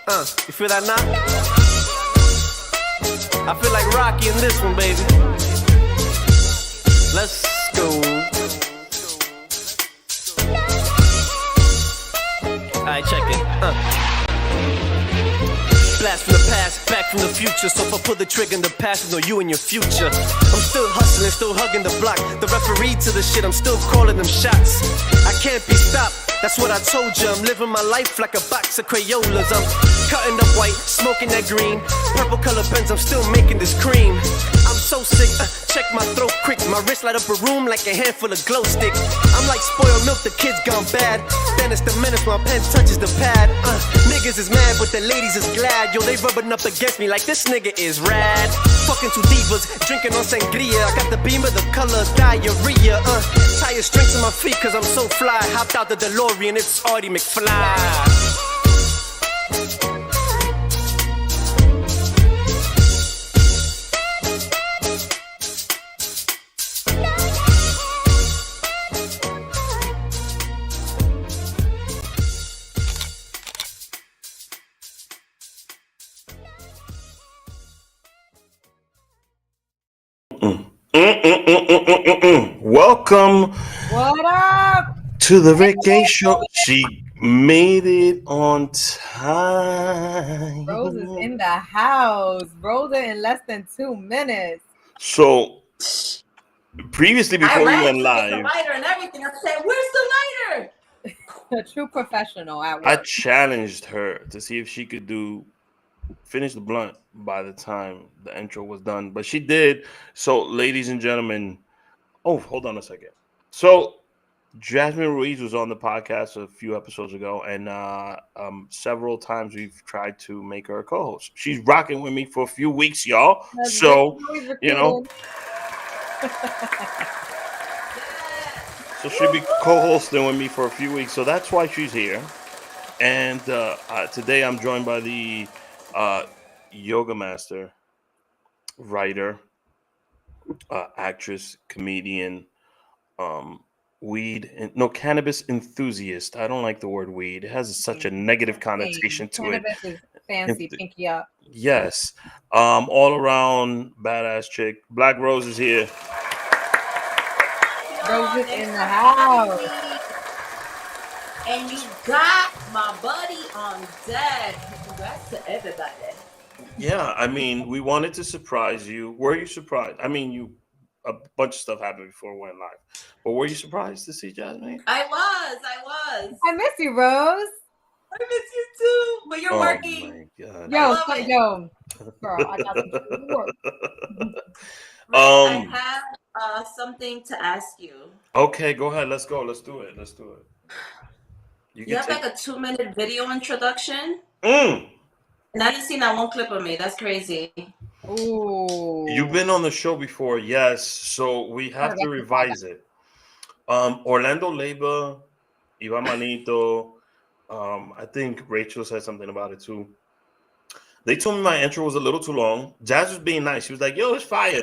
You feel that now? I feel like Rocky in this one, baby. Let's go. Alright, check it. Blast from the past, back from the future. So if I pull the trigger in the past, I know you and your future. I'm still hustling, still hugging the block. The referee to the shit, I'm still calling them shots. I can't be stopped, that's what I told you. I'm living my life like a box of Crayolas. I'm cutting up white, smoking that green. Purple color pens, I'm still making this cream. I'm so sick, check my throat quick. My wrist light up a room like a handful of glow stick. I'm like spoiled milk, the kids gone bad. Stannis the menace, my pen touches the pad. Niggas is mad, but the ladies is glad. Yo, they rubbing up against me like this nigga is rad. Fucking two divas, drinking on sangria. I got the beam of the color diarrhea. Tire strings on my feet cause I'm so fly. Hopped out the DeLorean, it's Artie McFly. Welcome. What up? To the TheRickHShow. She made it on time. Rose is in the house. Rosa in less than 2 minutes. So previously, before we went live, the lighter and everything, I said, "Where's the lighter?" A true professional at work. I challenged her to see if she could finish the blunt by the time the intro was done, but she did. So, ladies and gentlemen, hold on a second. So, Jasmine Ruiz was on the podcast a few episodes ago, and several times we've tried to make her a co-host. She's rocking with me for a few weeks, y'all. So, you know, so she'll be co-hosting with me for a few weeks. So that's why she's here. And today I'm joined by the yoga master, writer, actress, comedian, cannabis enthusiast. I don't like the word weed. It has such a negative connotation to it. Cannabis is fancy, pinky up. Yes. All around badass chick. Black Rose is here. Rose is in the house. And you got my buddy on deck. Congrats to everybody. Yeah, I mean, we wanted to surprise you. Were you surprised? I mean, a bunch of stuff happened before we went live. But were you surprised to see Jasmine? I was. I miss you, Rose. I miss you too. But you're working. My God. Yo, girl, I got some work. I have something to ask you. Okay, go ahead. Let's go. Let's do it. You have like a 2-minute video introduction. And I didn't see that one clip of me. That's crazy. Ooh. You've been on the show before, yes. So we have to revise it. Orlando Leyva, Ivan Manito, I think Rachel said something about it too. They told me my intro was a little too long. Jazz was being nice. She was like, "Yo, it's fire. I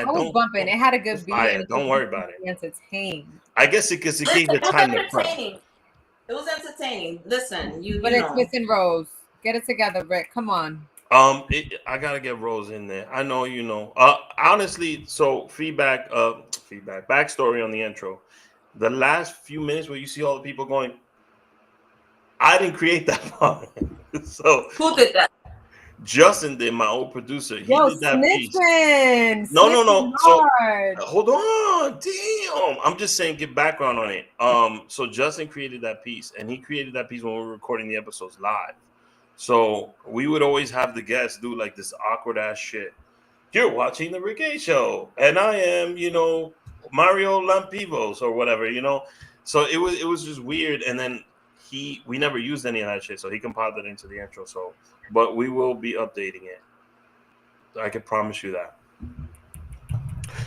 was bumping. It had a good beat. Don't worry about it. Entertained. I guess it gave the time to prep. It was entertaining. Listen, but it's missing Rose. Get it together, Rick. Come on. I gotta get Rose in there. I know you know. Honestly, so backstory on the intro. The last few minutes where you see all the people going, I didn't create that part. So who did that? Justin did, my old producer. He did that piece. No. So hold on, damn. I'm just saying, get background on it. So Justin created that piece, and he created that piece when we were recording the episodes live. So we would always have the guests do like this awkward ass shit. You're watching the TheRickHShow, and I am, Mario Lampivos or whatever, So it was just weird, and then we never used any of that shit, so he compiled it into the intro. So, but we will be updating it. I can promise you that.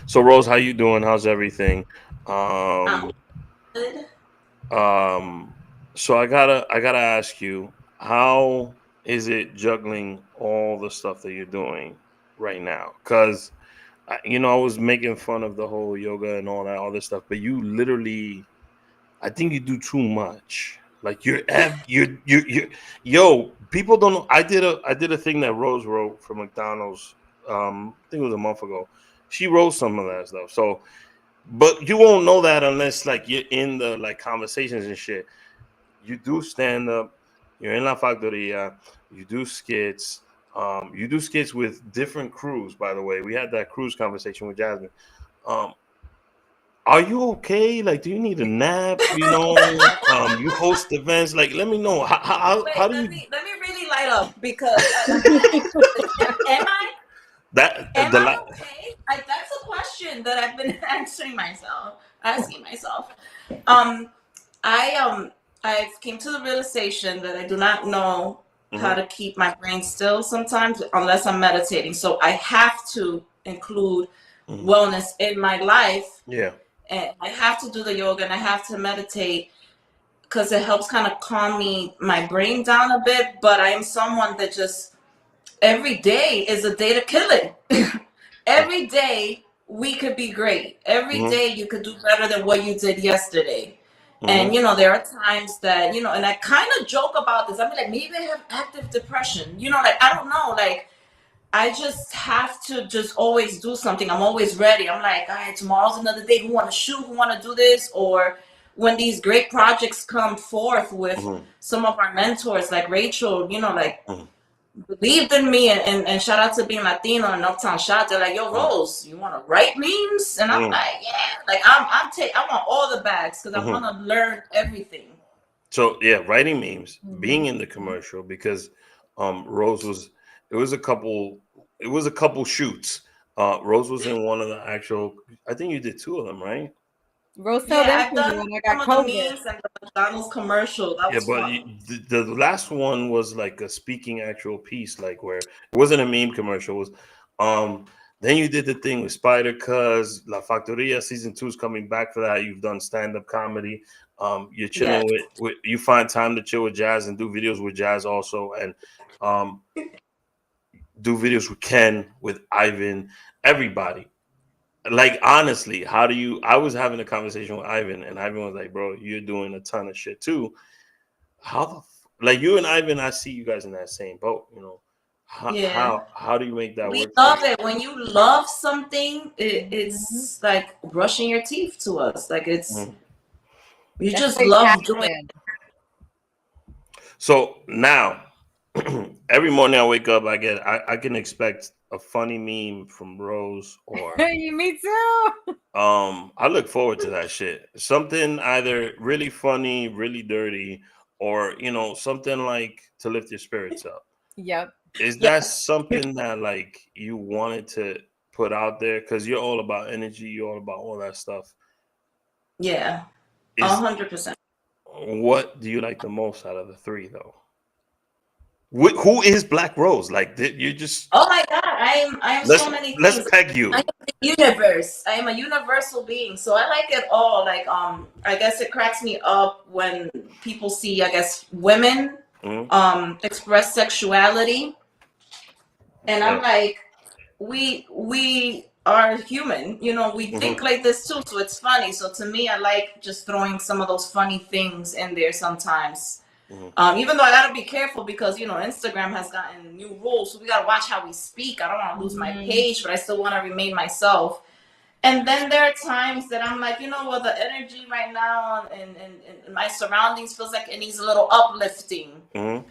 So Rose, how you doing? How's everything? Good. So I gotta ask you, how is it juggling all the stuff that you're doing right now? Because I was making fun of the whole yoga and all this stuff, but you literally, I think you do too much. Like you're yo. People don't know. I did a thing that Rose wrote for McDonald's. I think it was a month ago. She wrote some of that stuff. So, but you won't know that unless like you're in the like conversations and shit. You do stand up. You're in La Factoria. You do skits. You do skits with different crews. By the way, we had that cruise conversation with Jasmine. Are you okay? Like, do you need a nap? You know, you host events. Like, let me know. How do you? Let me really light up because am I okay? That's a question that I've been asking myself. I came to the realization that I do not know how to keep my brain still sometimes unless I'm meditating. So I have to include wellness in my life. Yeah. And I have to do the yoga and I have to meditate because it helps kind of calm my brain down a bit. But I am someone that just every day is a day to kill it. Every day we could be great. Every day you could do better than what you did yesterday. And, there are times that, and I kind of joke about this. I mean, like, maybe I have active depression. Like, I don't know. Like, I just have to just always do something. I'm always ready. I'm like, all right, tomorrow's another day. Who want to shoot? Who want to do this? Or when these great projects come forth with some of our mentors, like Rachel, believed in me and shout out to being Latino and Uptown Shot. They're like, yo, Rose, you want to write memes? And I'm like, yeah. Like, I want all the bags because I want to learn everything. So, yeah, writing memes, being in the commercial because Rose was... It was a couple shoots. Rose was in one of the actual. I think you did two of them, right? Rose told I've done when I got some of the memes and the McDonald's commercial. That was fun. The last one was like a speaking actual piece, like where it wasn't a meme commercial. It was, then you did the thing with Spider Cuz, La Factoria season 2 is coming back for that. You've done stand-up comedy. You're chilling with you find time to chill with Jazz and do videos with Jazz also, and do videos with Ken, with Ivan, everybody. Like, honestly, how do you... I was having a conversation with Ivan, and Ivan was like, bro, you're doing a ton of shit too. How like you and Ivan, I see you guys in that same boat, How do you make that work? We love it. When you love something, it's like brushing your teeth to us. Like, it's you just love doing it. So now every morning I wake up, I can expect a funny meme from Rose or me too. I look forward to that shit. Something either really funny, really dirty, or something like to lift your spirits up. Yep. Is that something that like you wanted to put out there? Because you're all about energy, you're all about all that stuff. Yeah, 100%. What do you like the most out of the three, though? Who is Black Rose? Like, you just... Oh my God, I am so many things. Let's peg you. I am the universe. I am a universal being, so I like it all. Like, I guess it cracks me up when people see, I guess, women express sexuality, and I'm like, we are human, we think like this too, so it's funny. So to me, I like just throwing some of those funny things in there sometimes. Even though I gotta be careful because Instagram has gotten new rules, so we gotta watch how we speak. I don't want to lose my page, but I still want to remain myself. And then there are times that I'm like, the energy right now and my surroundings feels like it needs a little uplifting. Let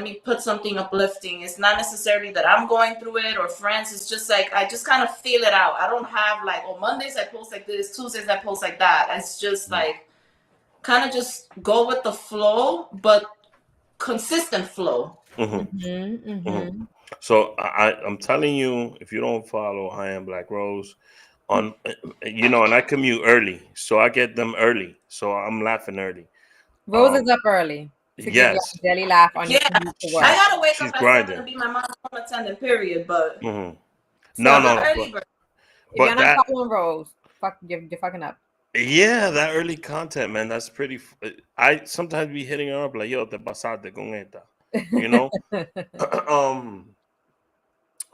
me put something uplifting. It's not necessarily that I'm going through it or friends. It's just like I just kind of feel it out. I don't have like, Mondays I post like this, Tuesdays I post like that. It's just like kind of just go with the flow, but consistent flow. So I'm telling you, if you don't follow I Am Black Rose on, and I commute early, so I get them early, so I'm laughing early. Rose is up early. Yes, daily laugh on your commute to work. I gotta wake She's up at grinding. 7 to be my mom's home attendant. Period. But no. If you're not following Rose, you're fucking up. Yeah, that early content, man, that's pretty. I sometimes be hitting her up like, "Yo, te pasaste con esta,"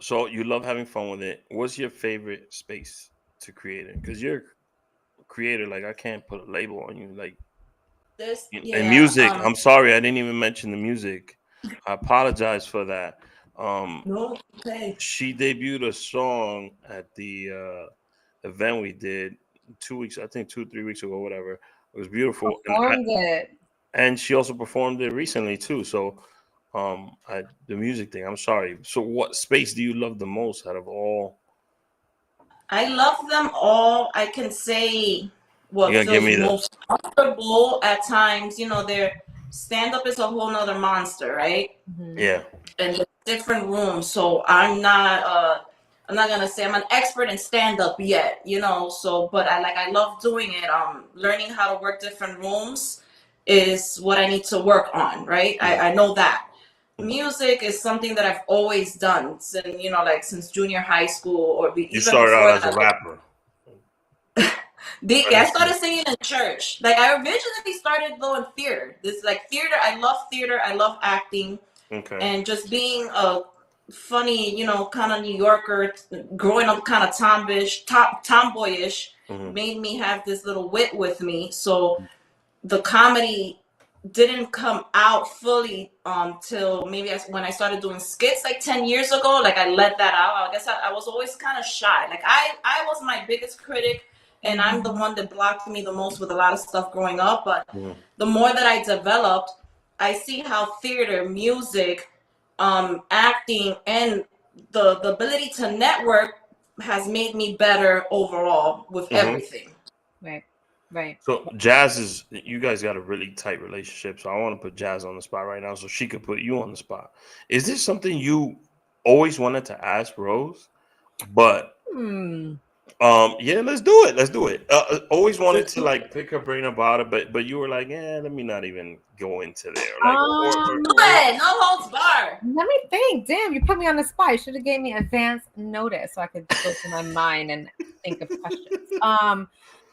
So you love having fun with it. What's your favorite space to create in? Because you're a creator. Like, I can't put a label on you. Like, this. And music. I'm sorry, I didn't even mention the music. I apologize for that. No, okay. She debuted a song at the event we did 2 weeks, I think 2-3 weeks ago, whatever. It was beautiful. And she also performed it recently too. So the music thing, I'm sorry. So what space do you love the most out of all? I love them all. I can say what feels most comfortable at times. You know, their stand-up is a whole nother monster, right? Mm-hmm. Yeah. And different rooms. So I'm not gonna say I'm an expert in stand-up yet, you know. So but I love doing it. Learning how to work different rooms is what I need to work on, right? I know that. Music is something that I've always done since, you know, like since junior high school or even started out as a rapper. I started singing in church. Like I originally started though in theater. This like theater. I love theater. I love acting. Okay. And just being a funny, you know, kind of New Yorker, growing up kind of tomboyish, made me have this little wit with me. So the comedy didn't come out fully till maybe when I started doing skits like 10 years ago. Like I let that out. I guess I was always kind of shy. Like I was my biggest critic, and I'm the one that blocked me the most with a lot of stuff growing up. But the more that I developed, I see how theater, music, acting, and the ability to network has made me better overall with everything. Right. So Jazz you guys got a really tight relationship. So I want to put Jazz on the spot right now so she could put you on the spot. Is this something you always wanted to ask Rose? But yeah, let's do it. Always wanted to like pick her brain about it, but you were like, let me not even go into there. Like, no holds bar. Let me think. Damn, you put me on the spot. You should have gave me advance notice so I could go through my mind and think of questions.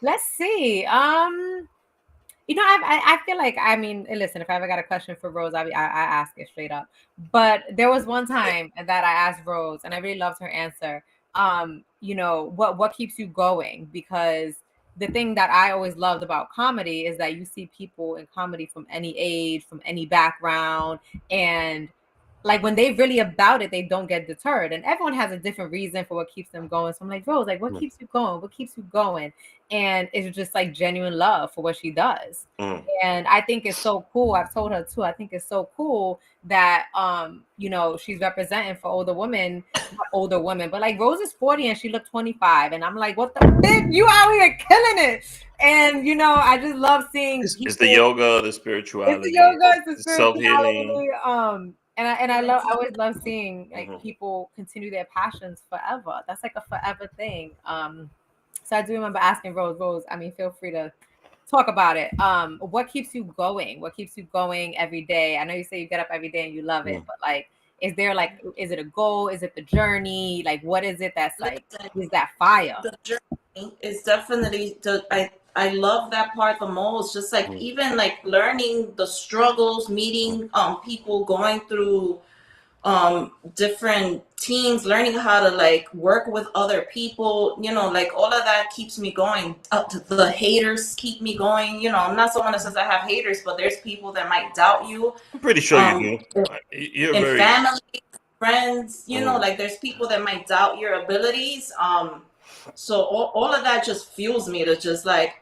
Let's see. You know, I feel like, I mean, listen, if I ever got a question for Rose, I ask it straight up. But there was one time that I asked Rose, and I really loved her answer. You know, what keeps you going? Because the thing that I always loved about comedy is that you see people in comedy from any age, from any background, and like when they really about it, they don't get deterred. And everyone has a different reason for what keeps them going. So I'm like, Rose, like what keeps you going? What keeps you going? And it's just like genuine love for what she does. And I think it's so cool. I've told her too, I think it's so cool that you know, she's representing for older women, not older women, but like Rose is 40 and she looked 25. And I'm like, what the bitch? You out here killing it. And you know, I just love seeing it's the yoga, the spirituality. It's the yoga, it's the self-healing. And I always love seeing like people continue their passions forever. That's like a forever thing. So I do remember asking Rose, I mean, feel free to talk about it. What keeps you going? What keeps you going every day? I know you say you get up every day and you love it, but like, is it a goal? Is it the journey? Like, what is it that's like, is that fire? The journey is definitely I love that part the most. Just like even like learning the struggles, meeting people going through different teams, learning how to like work with other people, you know, like all of that keeps me going. The haters keep me going. You know, I'm not someone that says I have haters, but there's people that might doubt you. I'm pretty sure you do. You're in very family, friends, you know, like there's people that might doubt your abilities. So all of that just fuels me to just like,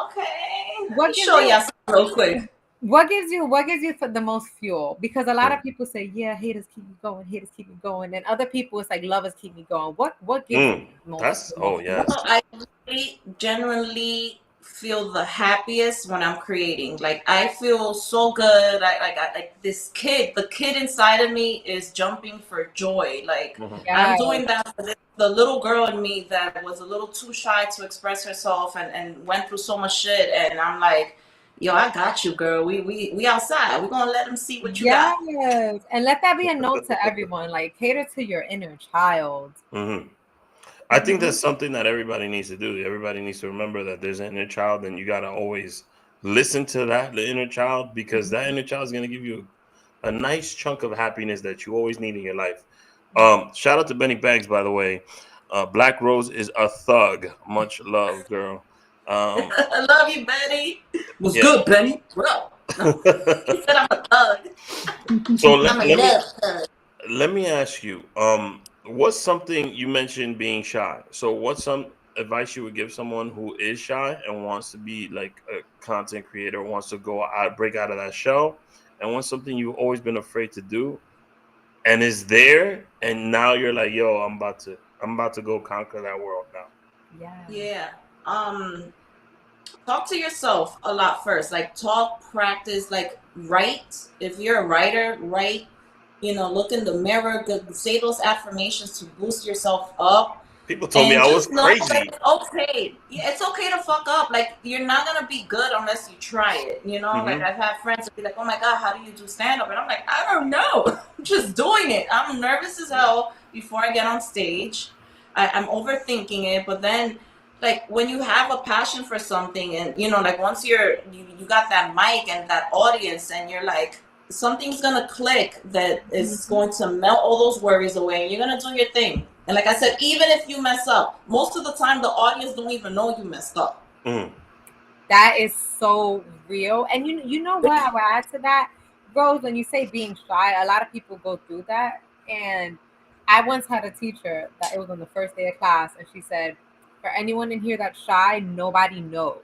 okay. Let me show you something real quick. What gives you for the most fuel? Because a lot of people say, yeah, haters keep me going, and other people it's like lovers keep me going. What gives you the most? I really genuinely feel the happiest when I'm creating. Like I feel so good. I like this kid. The kid inside of me is jumping for joy. Like I'm doing that for the little girl in me that was a little too shy to express herself and went through so much shit. And I'm like, yo, I got you, girl. We outside. We're gonna let them see what you got. Yes, and let that be a note to everyone. Like cater to your inner child. I think that's something that everybody needs to do. Everybody needs to remember that there's an inner child, and you gotta always listen to the inner child, because that inner child is gonna give you a nice chunk of happiness that you always need in your life. Shout out to Benny Banks, by the way. Black Rose is a thug. Much love, girl. I love you, Betty. Was good, Benny. Bro. No. He said I'm a thug. So let me ask you, what's something you mentioned being shy? So what's some advice you would give someone who is shy and wants to be like a content creator, wants to go out, break out of that shell, and wants something you've always been afraid to do, and is there, and now you're like, yo, I'm about to go conquer that world now. Yeah. Talk to yourself a lot first. Like talk, practice, like write. If you're a writer, write. Look in the mirror, say those affirmations to boost yourself up. People told me I was crazy. It's okay. Yeah, it's okay to fuck up. Like you're not gonna be good unless you try it. Like I've had friends that be like, "Oh my god, how do you do stand up?" And I'm like, "I don't know. I'm just doing it. I'm nervous as hell before I get on stage. I'm overthinking it, but then." Like when you have a passion for something and like once you got that mic and that audience and you're like something's gonna click that is going to melt all those worries away and you're gonna do your thing. And like I said, even if you mess up, most of the time the audience don't even know you messed up. That is so real. And you know what I would add to that, Rose, when you say being shy, a lot of people go through that. And I once had a teacher that it was on the first day of class and she said, for anyone in here that's shy, nobody knows.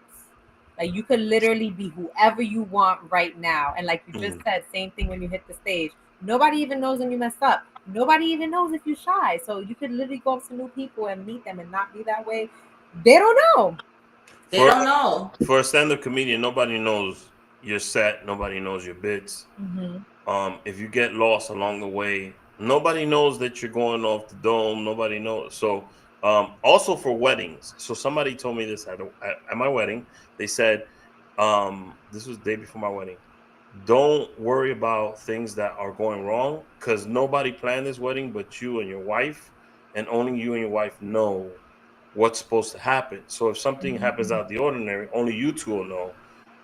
Like you could literally be whoever you want right now. And like you just said, same thing when you hit the stage. Nobody even knows when you mess up. Nobody even knows if you're shy. So you could literally go up to new people and meet them and not be that way. They don't know. They don't know. For a stand-up comedian, nobody knows your set. Nobody knows your bits. If you get lost along the way, nobody knows that you're going off the dome. Nobody knows. So also for weddings. So somebody told me this at my wedding. They said, this was the day before my wedding. Don't worry about things that are going wrong because nobody planned this wedding but you and your wife, and only you and your wife know what's supposed to happen. So if something happens out of the ordinary, only you two will know.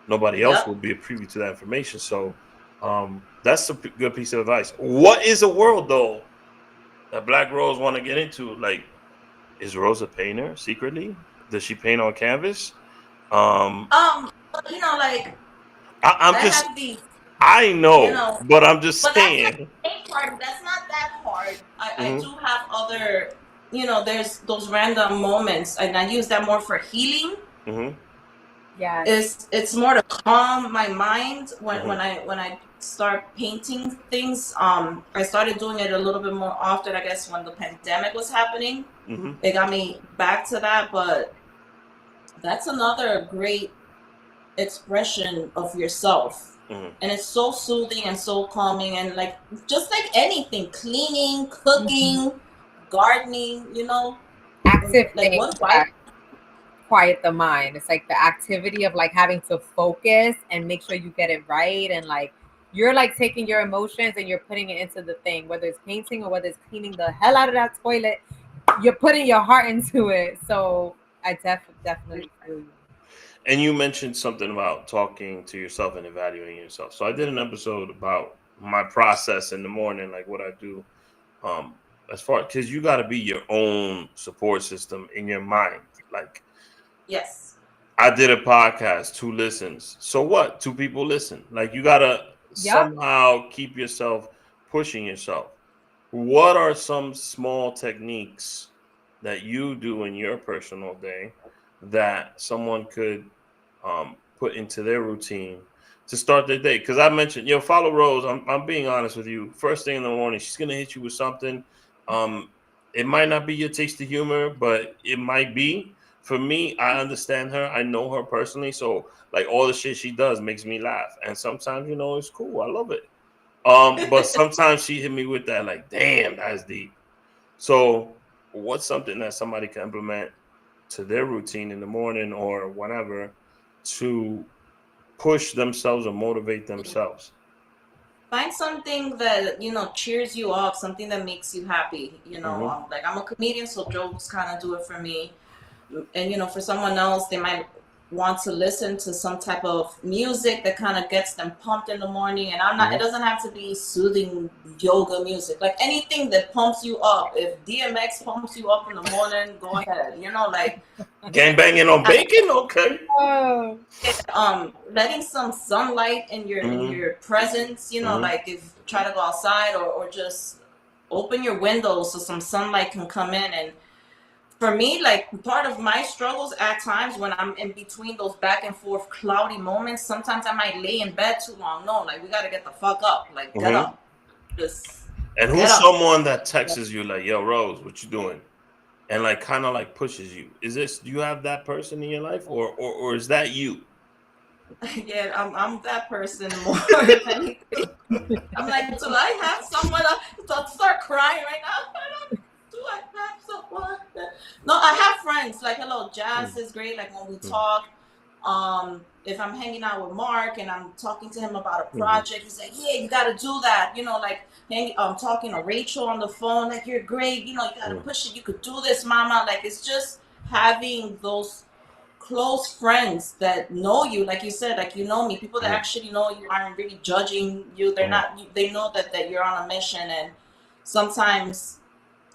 Nobody else will be a privy to that information. So that's a good piece of advice. What is a world though that Black Rose want to get into? Like, is Rose a painter secretly? Does she paint on canvas? Like I know, but I'm just saying. That's not that hard. I do have other, there's those random moments, and I use that more for healing. Yeah, it's more to calm my mind when I start painting things. I started doing it a little bit more often, I guess, when the pandemic was happening. It got me back to that, but that's another great expression of yourself. And it's so soothing and so calming, and like just like anything, cleaning, cooking, gardening, active like things quiet the mind. It's like the activity of like having to focus and make sure you get it right, and like you're like taking your emotions and you're putting it into the thing, whether it's painting or whether it's cleaning the hell out of that toilet, you're putting your heart into it. So I definitely feel you. And you mentioned something about talking to yourself and evaluating yourself. So I did an episode about my process in the morning, like what I do. As far because you got to be your own support system in your mind. Like, yes, I did a podcast, 2 listens. So what? 2 people listen. Like you got to somehow keep yourself pushing yourself. What are some small techniques that you do in your personal day that someone could put into their routine to start their day? Because I mentioned, follow Rose. I'm being honest with you. First thing in the morning, she's gonna hit you with something. It might not be your taste of humor, but it might be. For me, I understand her. I know her personally, so like all the shit she does makes me laugh. And sometimes, it's cool. I love it. But sometimes she hit me with that, like, damn, that's deep. So, what's something that somebody can implement to their routine in the morning or whenever to push themselves or motivate themselves? Find something that cheers you up, something that makes you happy. Like I'm a comedian, so jokes kind of do it for me. And for someone else, they might want to listen to some type of music that kind of gets them pumped in the morning. And I'm not, it doesn't have to be soothing yoga music, like anything that pumps you up. If DMX pumps you up in the morning, go ahead, you know, like gang banging on bacon. Okay. Letting some sunlight in your presence, you know, like if try to go outside or just open your windows so some sunlight can come in. And for me, like part of my struggles at times when I'm in between those back and forth cloudy moments, sometimes I might lay in bed too long. No, like we got to get the fuck up, like get up. And who's someone that texts you like, yo, Rose, what you doing? And like kind of like pushes you. Do you have that person in your life or is that you? Yeah, I'm that person more than anything. I'm like, do I have someone to start crying right now? Do I have someone? No, I have friends. Like, hello, Jazz is great. Like when we talk, if I'm hanging out with Mark and I'm talking to him about a project, he's like, yeah, you got to do that. You know, like talking to Rachel on the phone, like you're great. You know, you got to push it. You could do this, mama. Like it's just having those close friends that know you, like you said, like you know me, people that actually know you aren't really judging you. They're not. They know that you're on a mission, and sometimes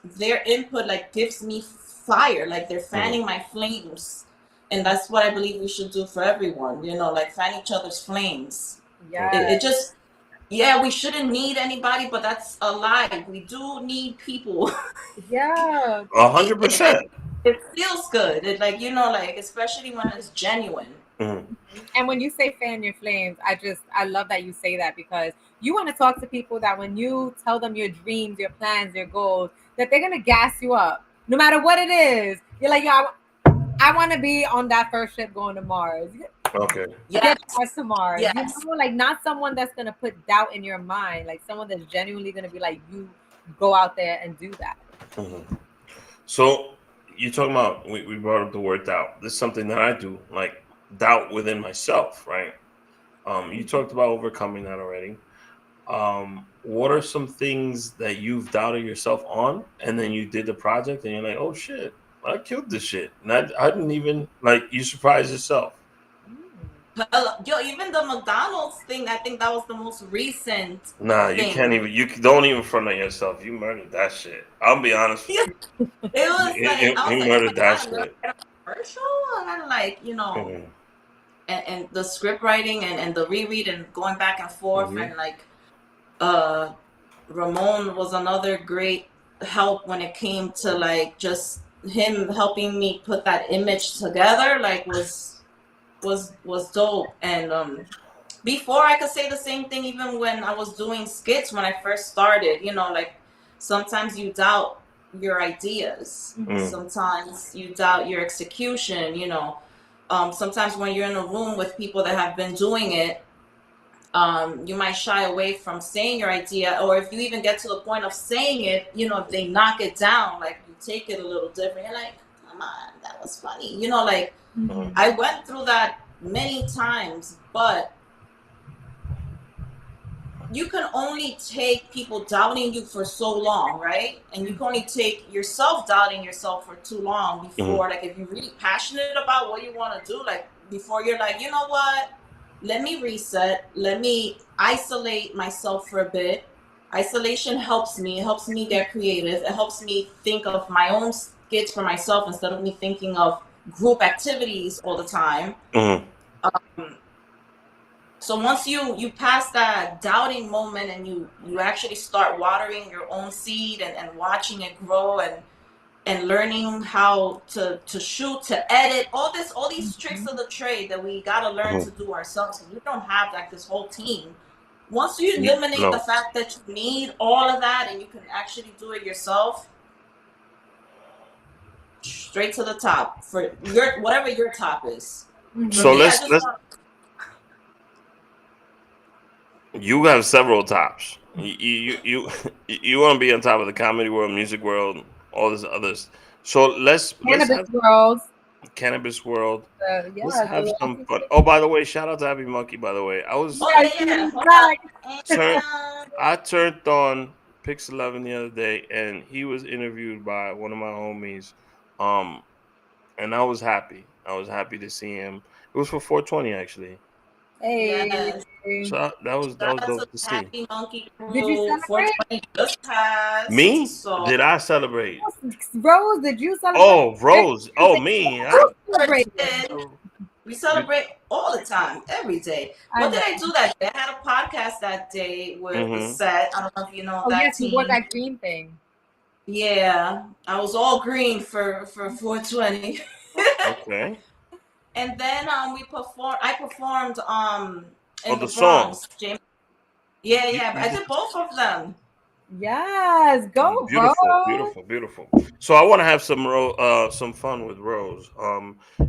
their input like gives me fire, like they're fanning my flames, and that's what I believe we should do for everyone. You know, like fan each other's flames. Yeah, it just. Yeah, we shouldn't need anybody, but that's a lie. We do need people. Yeah, 100%. It feels good. It like, you know, like especially when it's genuine. And when you say fan your flames, I love that you say that, because you want to talk to people that when you tell them your dreams, your plans, your goals, that they're gonna gas you up no matter what it is. You're like, yo, I want to be on that first ship going to Mars. Okay. Yes. To Mars. Yes. You know, like not someone that's gonna put doubt in your mind, like someone that's genuinely gonna be like, you go out there and do that. So you're talking about, we brought up the word doubt. This is something that I do, like doubt within myself, right? You talked about overcoming that already. What are some things that you've doubted yourself on, and then you did the project and you're like, oh shit, I killed this shit. And I didn't even, like, you surprised yourself. Yo, even the McDonald's thing, I think that was the most recent. Nah, you can't even. You don't even front on yourself. You murdered that shit. I'll be honest with you. It was you murdered that shit. Commercial, and I'm like, you know, and the script writing and the reread and going back and forth, and like, Ramon was another great help when it came to like just him helping me put that image together. Like was dope. And before I could say the same thing, even when I was doing skits when I first started, you know, like sometimes you doubt your ideas, sometimes you doubt your execution, you know. Sometimes when you're in a room with people that have been doing it, you might shy away from saying your idea, or if you even get to the point of saying it, you know, if they knock it down, like you take it a little different. You're like, come on, that was funny, you know, like I went through that many times, but you can only take people doubting you for so long, right? And you can only take yourself doubting yourself for too long before, like, if you're really passionate about what you want to do, like, before you're like, you know what? Let me reset. Let me isolate myself for a bit. Isolation helps me. It helps me get creative. It helps me think of my own skits for myself instead of me thinking of group activities all the time. So once you pass that doubting moment and you actually start watering your own seed and watching it grow and learning how to shoot, to edit, all these tricks of the trade that we got to learn to do ourselves. And you don't have like this whole team. Once you eliminate the fact that you need all of that and you can actually do it yourself, straight to the top for your whatever your top is. So let's you have several tops. You want to be on top of the comedy world, music world, all this others. So let's cannabis world. Let's have some fun. Oh, by the way, shout out to Happy Monkey. By the way, I turned on Pix 11 the other day, and he was interviewed by one of my homies. And I was happy. I was happy to see him. It was for 420 actually. Hey. Yes. So that was dope to see. Happy Monkey Crew. Did you celebrate? 420 just passed. Me? So Did I celebrate? Rose, did you celebrate? Oh, Rose. Oh, me. We celebrate all the time, every day. What did I do that day? I had a podcast that day with the set. I don't know if you know that team. You wore that green thing. Yeah, I was all green for 420. Okay. And then I performed in the the Bronx. song. Yeah, I did both of them. Yes, go beautiful, beautiful. So I want to have some fun with Rose.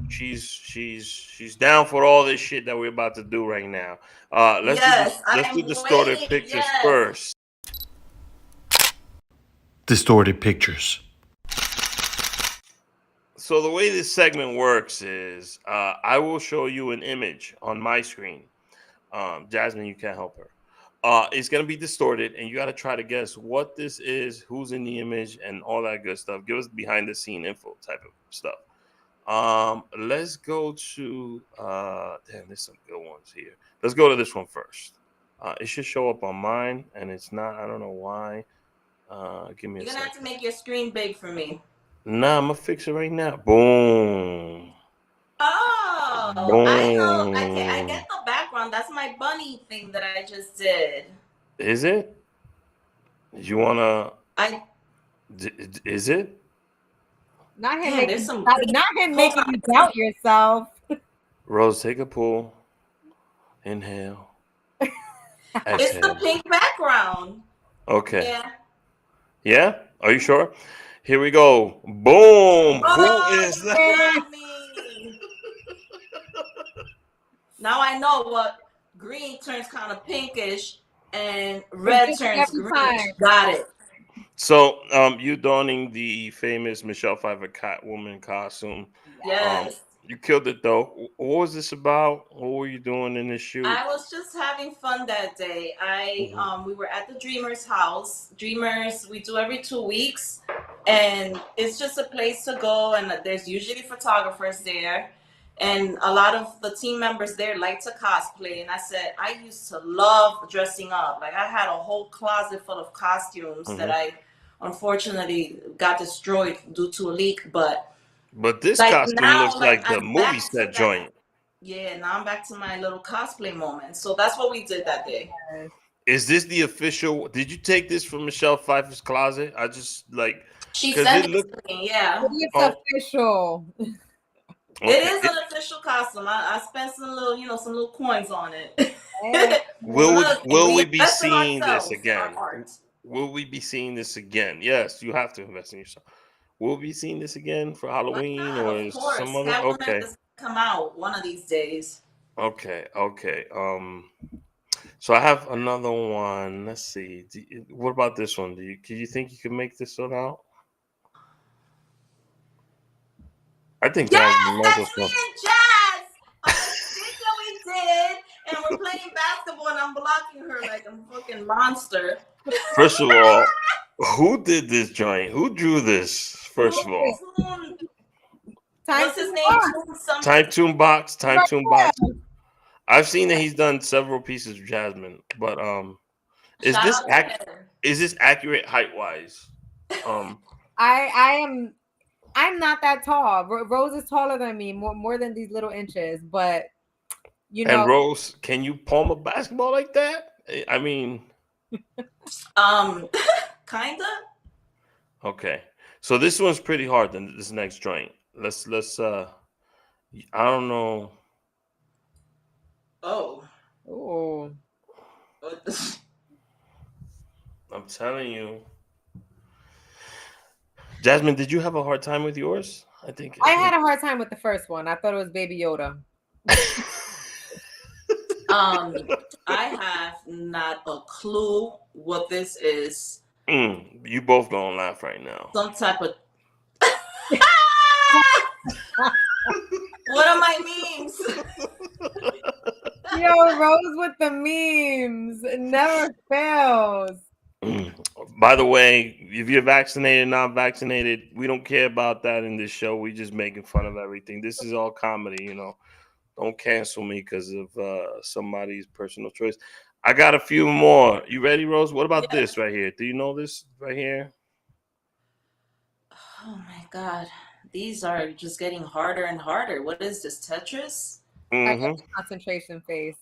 She's down for all this shit that we're about to do right now. Let's do distorted pictures first. Distorted pictures. So the way this segment works is I will show you an image on my screen. Jasmine, you can't help her. It's going to be distorted, and you got to try to guess what this is, who's in the image, and all that good stuff. Give us behind the scene info type of stuff. Let's go to there's some good ones here. Let's go to this one first. It should show up on mine, and it's not. I don't know why. Give me a second. You're going to have to make your screen big for me. Nah, I'm going to fix it right now. Boom. Oh, boom. I know. I get the background. That's my bunny thing that I just did. Is it? You want to... Is it? Not him making you doubt yourself. Rose, take a pull. Inhale. It's the pink background. Okay. Yeah? Are you sure? Here we go. Boom. Who is that? Now I know what green turns kind of pinkish and red turns green. Got it. So, you donning the famous Michelle Pfeiffer Catwoman costume. Yes. You killed it though. What was this about? What were you doing in this shoot? I was just having fun that day. We were at the Dreamers house. Dreamers, we do every 2 weeks, and it's just a place to go, and there's usually photographers there. And a lot of the team members there like to cosplay. And I said, I used to love dressing up. Like I had a whole closet full of costumes that I unfortunately got destroyed due to a leak. But this costume looks like the movie set joint. Yeah, now I'm back to my little cosplay moment. So that's what we did that day. Is this the official? Did you take this from Michelle Pfeiffer's closet? I just like... She sent it to me, yeah. It's official. Okay. It is an official costume. I spent some little coins on it. Will we be seeing this again? Will we be seeing this again? Yes, you have to invest in yourself. Will we be seeing this again for Halloween or is some other? Okay, come out one of these days. Okay. So I have another one. Let's see. What about this one? Do you think you can make this one out? I think that's me and Jazz. I think that we did, and we're playing basketball, and I'm blocking her like I'm a fucking monster. First of all, who did this joint? Who drew this? First of all, what's his name? Time Tune Box. I've seen that he's done several pieces of Jasmine, but is this accurate height wise? I'm not that tall. Rose is taller than me, more than these little inches. But you know, and Rose, can you palm a basketball like that? I mean, kinda. Okay, so this one's pretty hard. Then this next joint. Let's. I don't know. Oh. I'm telling you. Jasmine, did you have a hard time with yours? I had a hard time with the first one. I thought it was Baby Yoda. I have not a clue what this is. You both gonna laugh right now. Some type of what are my memes? Yo, Rose with the memes. It never fails. By the way, if you're vaccinated, not vaccinated, we don't care about that in this show. We just making fun of everything. This is all comedy, Don't cancel me because of somebody's personal choice. I got a few more. You ready, Rose? What about this right here? Do you know this right here? Oh my God. These are just getting harder and harder. What is this, Tetris? Concentration face.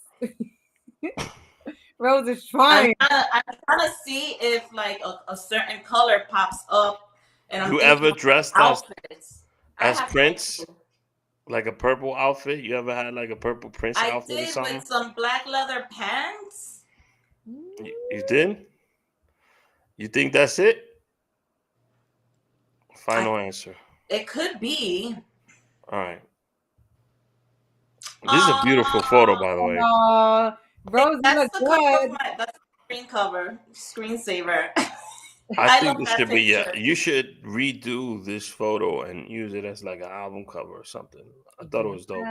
Rose is trying. I'm trying to see if like a certain color pops up. And I'm you ever dressed as Prince? No. Like a purple outfit? You ever had like a purple Prince outfit or something? With some black leather pants. You did? You think that's it? Final answer. It could be. All right. This is a beautiful photo, by the way. Rose, that's the cover. That's the screen cover, screensaver. I think this should be. You should redo this photo and use it as like an album cover or something. I thought it was dope.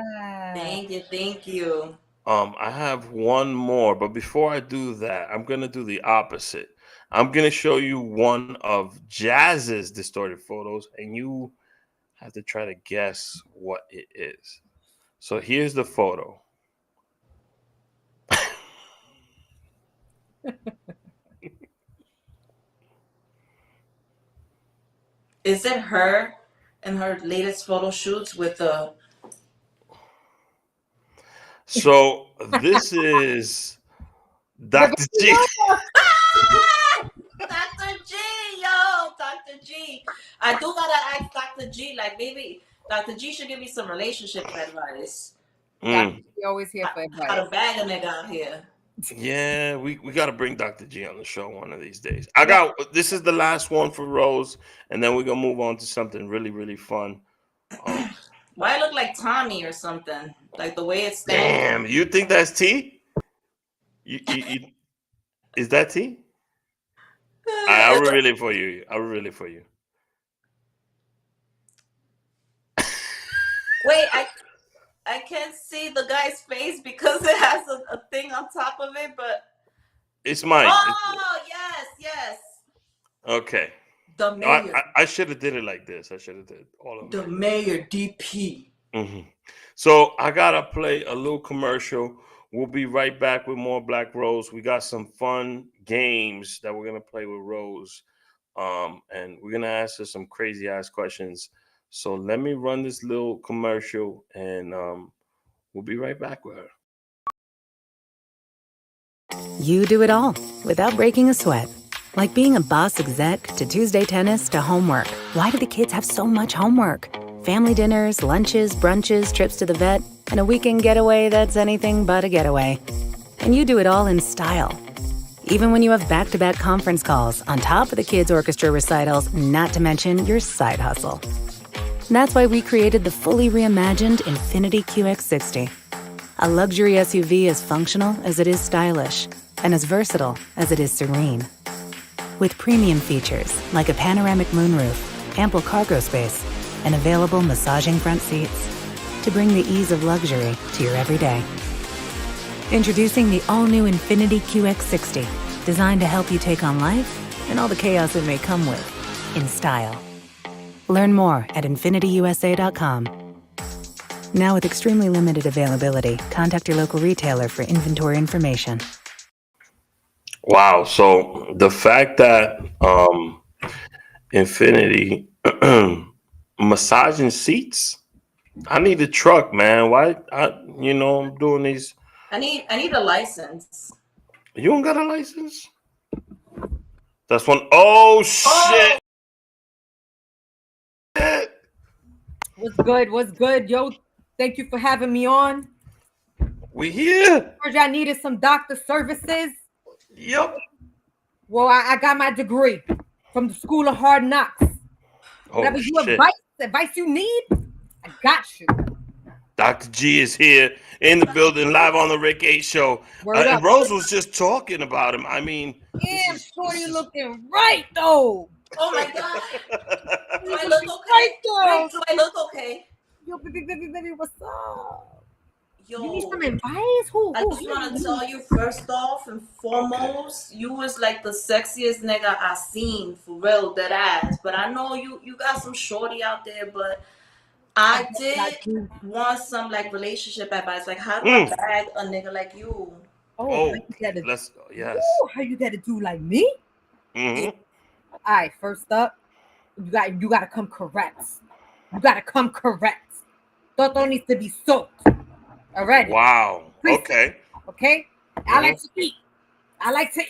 Thank you. I have one more, but before I do that, I'm gonna do the opposite. I'm gonna show you one of Jazz's distorted photos, and you have to try to guess what it is. So here's the photo. Is it her in her latest photo shoots with the? So this is Dr. G. Dr. G, yo, Dr. G. I do gotta ask Dr. G, like maybe Dr. G should give me some relationship advice. We always here for advice. How to bag a nigga out here. Yeah, we got to bring Dr. G on the show one of these days. This is the last one for Rose, and then we're gonna move on to something really, really fun. Why look like Tommy or something? Like the way it's standing. Damn, you think that's T? You is that T? I'll reveal it for you. Wait, I can't see the guy's face because it has a thing on top of it, but it's mine. Oh, yes. Okay. The mayor. I should have did it like this. I should have did all of the mayor DP. Mm-hmm. So I gotta play a little commercial. We'll be right back with more Black Rose. We got some fun games that we're gonna play with Rose, and we're gonna ask her some crazy ass questions. So let me run this little commercial, and we'll be right back with her. You do it all without breaking a sweat. Like being a boss exec to Tuesday tennis to homework. Why do the kids have so much homework? Family dinners, lunches, brunches, trips to the vet, and a weekend getaway that's anything but a getaway. And you do it all in style. Even when you have back-to-back conference calls on top of the kids' orchestra recitals, not to mention your side hustle. That's why we created the fully reimagined Infiniti QX60. A luxury SUV as functional as it is stylish, and as versatile as it is serene. With premium features like a panoramic moonroof, ample cargo space, and available massaging front seats to bring the ease of luxury to your everyday. Introducing the all-new Infiniti QX60, designed to help you take on life and all the chaos it may come with, in style. Learn more at InfinityUSA.com. Now with extremely limited availability, contact your local retailer for inventory information. Wow, so the fact that Infiniti massaging seats, I need a truck, man. Why? I'm doing these. I need a license. You don't got a license? That's one. Oh shit! What's good, yo? Thank you for having me on. We here. Heard y'all needed some doctor services. Yep. Well, I got my degree from the School of Hard Knocks. Whatever advice you need, I got you. Dr. G is here in the building, live on the RickHShow. And Rose was just talking about him. I mean, damn, shorty looking right though. Oh my god. Do I look okay? Right, though. Do I look okay? Yo, baby, what's up? Yo, you need some advice? Who? I just want to tell you, first off and foremost, you was like the sexiest nigga I seen, for real, dead ass. But I know you got some shorty out there, but I did want some like relationship advice. Like, how do I bag a nigga like you? Oh, let's go. Yes. How you gotta do like me? Mm-hmm. All right, first up, you gotta come correct. You gotta come correct. Toto needs to be soaked already. Wow. Okay. Okay. I like to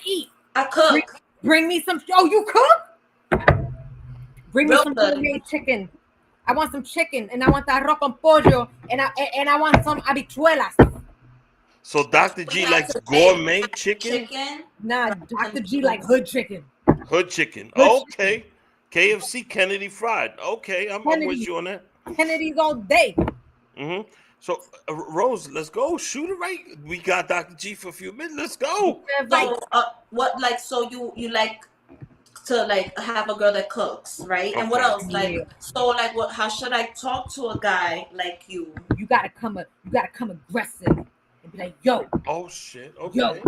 eat. I cook. Bring me some. Oh, you cook? Bring me some good. chicken. I want some chicken, and I want that arroz con pollo, and I want some habichuelas. So Dr. G likes gourmet chicken? Nah, Dr. G like hood chicken. Hood chicken. Okay. KFC Kennedy Fried. Okay, I'm with you on that. Kennedy's all day. Mm-hmm. So Rose, let's go. Shoot it right. We got Dr. G for a few minutes. Let's go. So what like so you like to like have a girl that cooks, right? Okay. And what else? Like so like what how should I talk to a guy like you? You gotta come aggressive and be like, yo. Oh shit. Okay. Yo,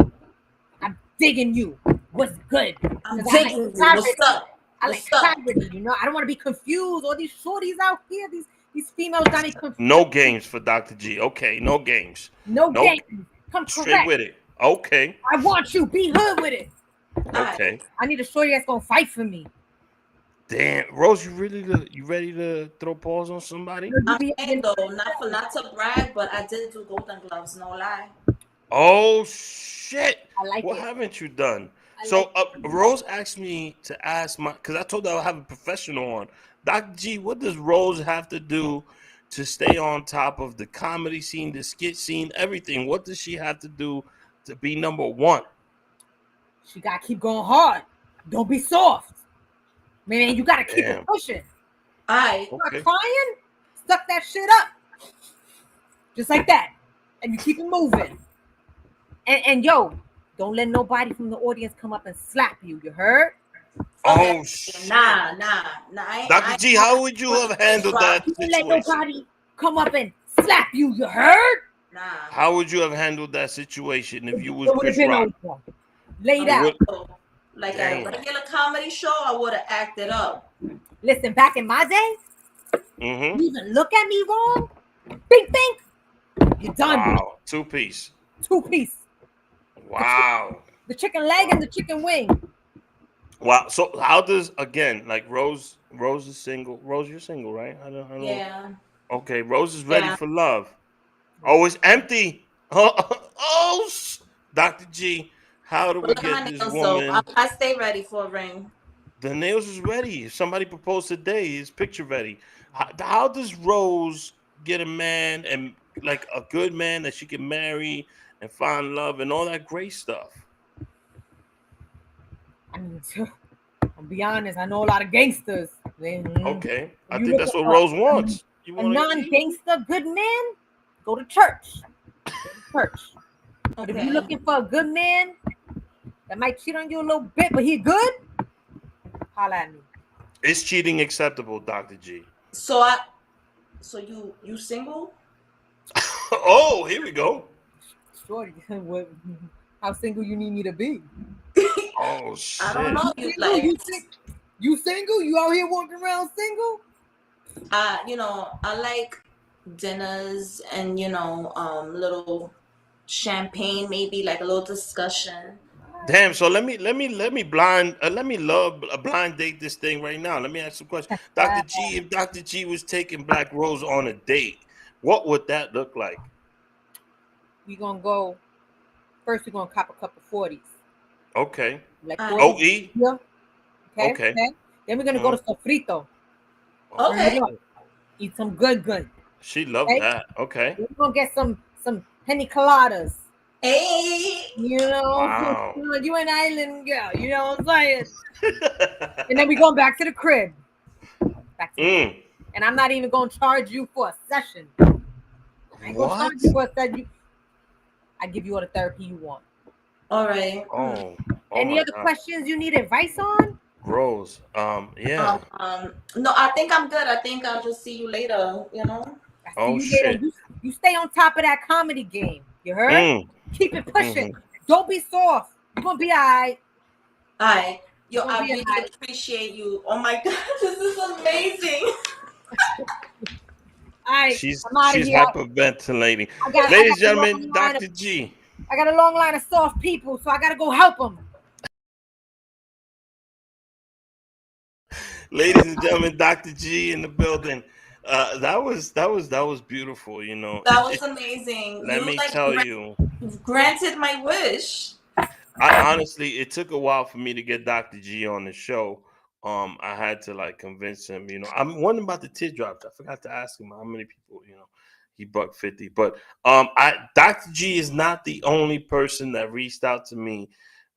I'm digging you. What's good? I'm digging you. What's up? I like clarity, you know. I don't want to be confused. All these shorties out here, these females got me confused. No games for Dr. G. Okay, no games. No games. Come straight correct. with it. Okay. I want you. Be hood with it. Okay. I need a shorty that's gonna fight for me. Damn, Rose, you ready to throw paws on somebody? I am though, not to brag, but I did do Golden Gloves, no lie. Oh shit! I like what it. haven't you done? So Rose asked me to ask because I told her I'll have a professional on. Dr. G, what does Rose have to do to stay on top of the comedy scene, the skit scene, everything? What does she have to do to be number one? She gotta keep going hard. Don't be soft. Man, you gotta keep it pushing. All right. You start crying, suck that shit up. Just like that. And you keep it moving. And yo, don't let nobody from the audience come up and slap you. You heard? Oh shit. Nah. Dr. G, how would you have handled that situation? Don't let nobody come up and slap you. You heard? Nah. How would you have handled that situation if you was Chris Rock? Laid out. Like a regular comedy show, I would have acted up. Listen, back in my day, you even look at me wrong, bing, you're done. Wow, two piece. Wow. The chicken leg and the chicken wing. Wow. So how does, again, like Rose is single. Rose, you're single, right? I don't. Yeah. Okay, Rose is ready for love. Oh, it's empty. Oh, Dr. G. How do we get this woman? I stay ready for a ring. The nails is ready. If somebody proposed today, his picture ready. How does Rose get a man and like a good man that she can marry and find love and all that great stuff? I mean, I'll be honest. I know a lot of gangsters. Okay, I think that's what Rose wants. A non-gangster good man, go to church. But if you're looking for a good man that might cheat on you a little bit, but he good, holla at me. Is cheating acceptable, Dr. G? So you single? Oh, here we go. Shorty, how single you need me to be? Oh shit! I don't know. You single? You out here walking around single? I like dinners and little champagne, maybe like a little discussion. Damn. So let me blind date this thing right now. Let me ask some questions. Dr. G, if Dr. G was taking Black Rose on a date, what would that look like? We're gonna go first. We're gonna cop a couple 40s. Okay. Like OE. Yeah. Okay. Then we're gonna go to sofrito. Okay. Eat some good. She loved that. Okay. We're gonna get some pina coladas. Hey. Wow. You an island girl. You know what I'm saying? And then we going back to the crib. And I'm not even gonna charge you for a session. I ain't gonna charge you for a session. I give you all the therapy you want. All right. Any other questions you need advice on? Rose. Yeah. No, I think I'm good. I think I'll just see you later, Shit. You stay on top of that comedy game. You heard? Keep it pushing. Don't be soft. You're gonna be all right. All right. Yo, I really appreciate you. Oh my God, this is amazing. She's hyperventilating. Ladies and gentlemen, Dr. G. I got a long line of soft people, so I gotta go help them. Ladies and gentlemen, Dr. G in the building. That was beautiful. You know, that was amazing. Let me tell you, granted my wish. Honestly, it took a while for me to get Dr. G on the show. I had to like convince him. You know, I'm wondering about the teardrops. I forgot to ask him how many people. You know, he bucked 50. But Dr. G is not the only person that reached out to me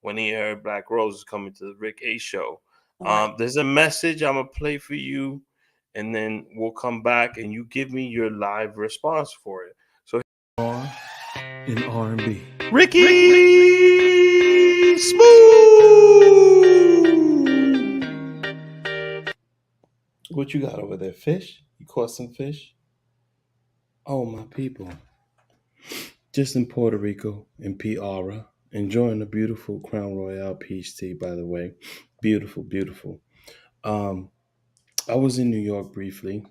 when he heard Black Rose is coming to the Rick A Show. There's a message I'm gonna play for you, and then we'll come back and you give me your live response for it. So in R&B, Ricky Smooth. What you got over there? Fish? You caught some fish? Oh, my people. Just in Puerto Rico, in Piara, enjoying the beautiful Crown Royale peach tea, by the way. Beautiful, beautiful. I was in New York briefly.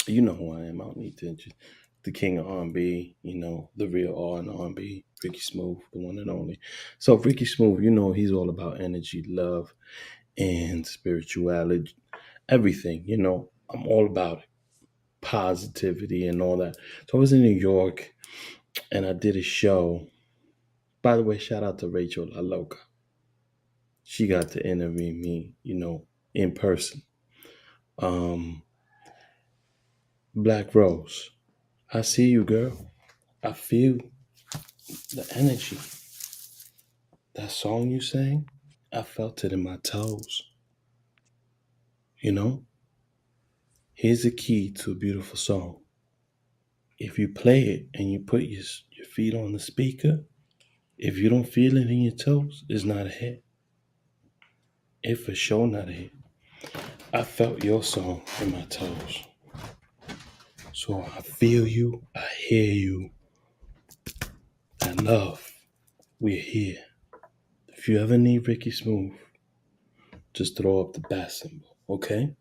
You know who I am. I don't need to introduce the king of R&B, you know, the real R and R&B, Ricky Smooth, the one and only. So Ricky Smooth, you know, he's all about energy, love, and spirituality, everything, you know. I'm all about it. Positivity and all that. So I was in New York and I did a show. By the way, shout out to Rachel La Loca. She got to interview me, you know, in person. Black Rose, I see you, girl. I feel the energy. That song you sang, I felt it in my toes. You know? Here's the key to a beautiful song. If you play it and you put your feet on the speaker, if you don't feel it in your toes, it's not a hit. It for sure not a hit. I felt your song in my toes. So I feel you, I hear you. I love, we're here. If you ever need Ricky Smooth, just throw up the bass symbol, okay?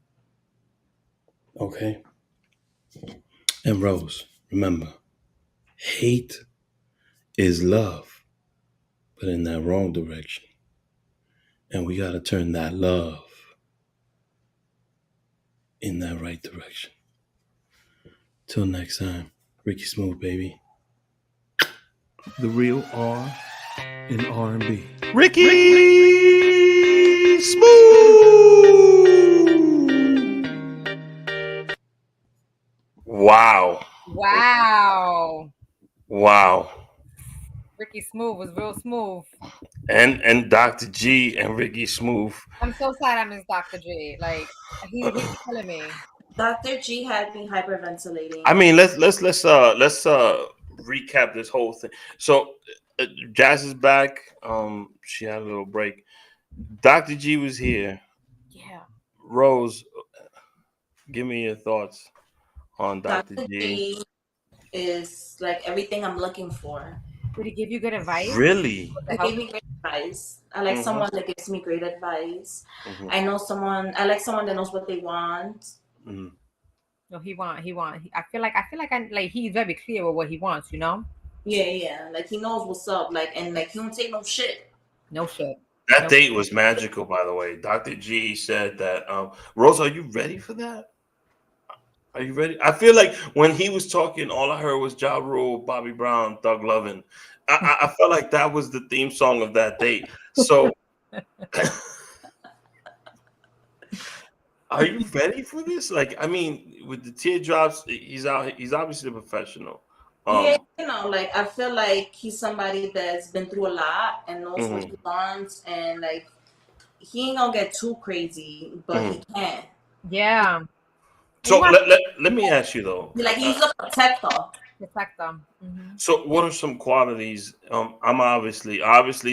Okay? And Rose, remember, hate is love, but in that wrong direction. And we gotta turn that love in that right direction. Till next time, Ricky Smooth, baby. The real R in R&B. Ricky Smooth. Wow. Ricky Smooth was real smooth. And Dr. G and Ricky Smooth. I'm so sad I missed Dr. G. Like he's killing me. Dr. G had me hyperventilating. I mean, let's recap this whole thing. So Jazz is back. She had a little break. Dr. G was here. Yeah. Rose, give me your thoughts on Dr. G. Is like everything I'm looking for. Did he give you good advice? Really? He gave me great advice. I like someone that gives me great advice. I like someone that knows what they want. No, he want. I feel like he's very clear with what he wants, you know? Yeah. Like he knows what's up. Like and like he don't take no shit. No shit. That date was magical, by the way. Dr. G said that. Rose, are you ready for that? Are you ready? I feel like when he was talking, all I heard was Ja Rule, Bobby Brown, Doug Lovin. I felt like that was the theme song of that date. So, are you ready for this? Like, I mean, with the teardrops, he's out. He's obviously a professional. Yeah, you know, like I feel like he's somebody that's been through a lot and knows what he wants, and like he ain't gonna get too crazy, but he can. Yeah. So let me ask you though. Like he's a protector. So what are some qualities? I'm obviously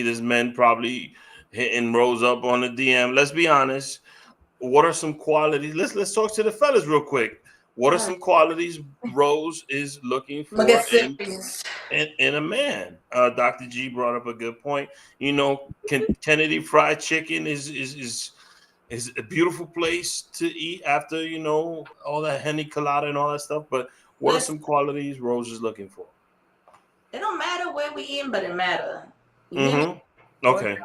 there's men probably hitting Rose up on the DM. Let's be honest. What are some qualities? Let's talk to the fellas real quick. What are some qualities Rose is looking for in a man? Dr. G brought up a good point. You know, Kennedy Fried Chicken is It's a beautiful place to eat after, you know, all that Henny Colada and all that stuff. But what are some qualities Rose is looking for? It don't matter where we eat, but it matter. Okay.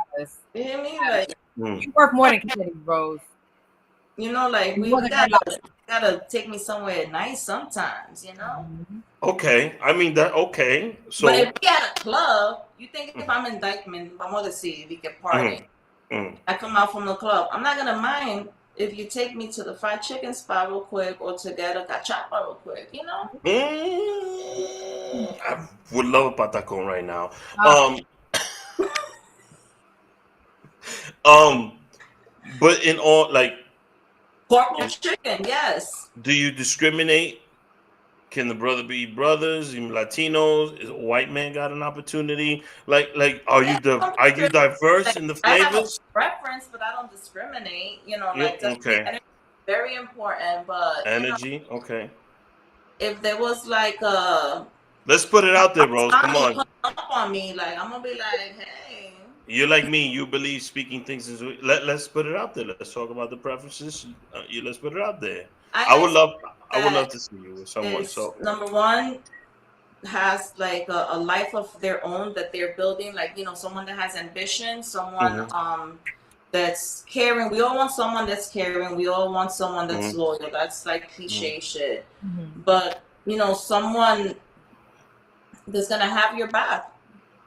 You hear me? Like, you work more than Kennedy, Rose. You know, like we gotta take me somewhere nice sometimes, you know. Okay, I mean that. Okay, so. But if we at a club, you think if I'm in Dykeman, vamos a decir, we can party. I come out from the club. I'm not gonna mind if you take me to the fried chicken spot real quick or to get a cachapa real quick, you know. I would love a patacon right now. But in all, like, pork chicken, yes. Do you discriminate? Can the brother be brothers? Even Latinos? Is a white man got an opportunity? Like, are you diverse in the flavors? I have a preference, but I don't discriminate. You know, like okay. Very important, but energy, you know, okay. If there was like let's put it out there, Rose. Come on. Up on me, like I'm gonna be like, hey. You're like me. You believe speaking things is. Let's put it out there. Let's talk about the preferences. Let's put it out there. I would love to see you with someone. So number one has like a life of their own that they're building. Like, you know, someone that has ambition, someone that's caring. We all want someone that's caring. We all want someone that's loyal. That's like cliche shit. But you know, someone that's gonna have your back.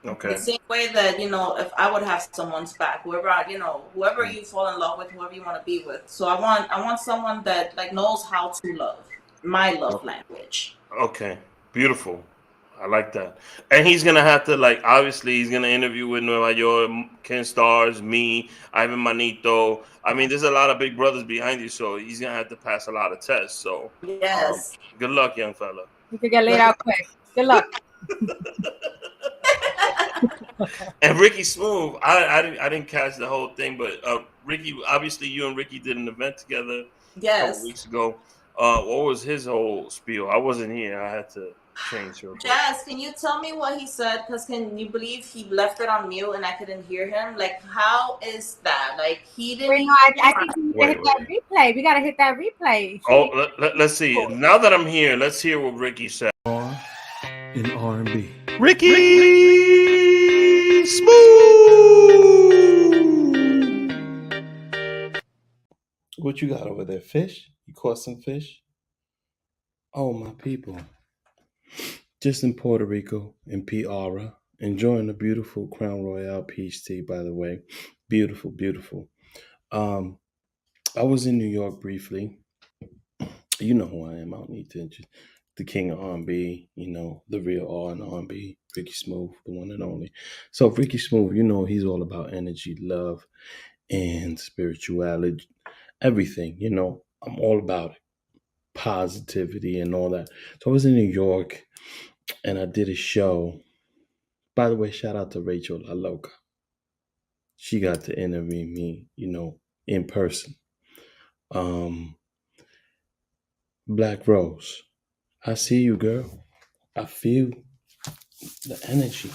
Okay. The same way that, you know, if I would have someone's back, whoever you fall in love with, whoever you want to be with. So I want someone that like knows how to love, my love language. Okay, beautiful. I like that. And he's gonna have to, like, obviously he's gonna interview with Nueva York, Ken Stars, me, Ivan Manito. I mean, there's a lot of big brothers behind you, so he's gonna have to pass a lot of tests. So yes, good luck, young fella. You could get laid out quick. Good luck. And Ricky Smooth, I didn't catch the whole thing, but Ricky, obviously you and Ricky did an event together a couple weeks ago. What was his whole spiel? I wasn't here. I had to change her. Jazz, can you tell me what he said? Because can you believe he left it on mute and I couldn't hear him? Like, how is that? Like, he didn't. Wait, no, I think we need to hit that replay. We gotta hit that replay. Oh, let's see. Now that I'm here, let's hear what Ricky said. In R&B. Ricky Smooth. What you got over there? Fish? You caught some fish? Oh, my people. Just in Puerto Rico, in Piara, enjoying the beautiful Crown Royale peach tea, by the way. Beautiful, beautiful. I was in New York briefly. You know who I am. I don't need to introduce the king of R&B, you know, the real R and R&B, Ricky Smooth, the one and only. So Ricky Smooth, you know, he's all about energy, love, and spirituality, everything, you know. I'm all about it. Positivity and all that. So I was in New York and I did a show. By the way, shout out to Rachel La Loca. She got to interview me, you know, in person. Black Rose, I see you, girl. I feel the energy.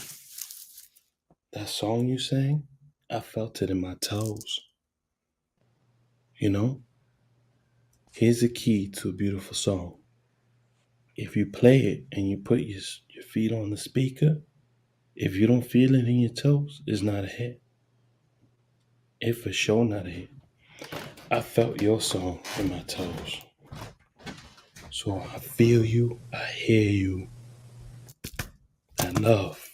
That song you sang, I felt it in my toes. You know? Here's the key to a beautiful song. If you play it and you put your feet on the speaker, if you don't feel it in your toes, it's not a hit. It for sure not a hit. I felt your song in my toes. So I feel you, I hear you. I love,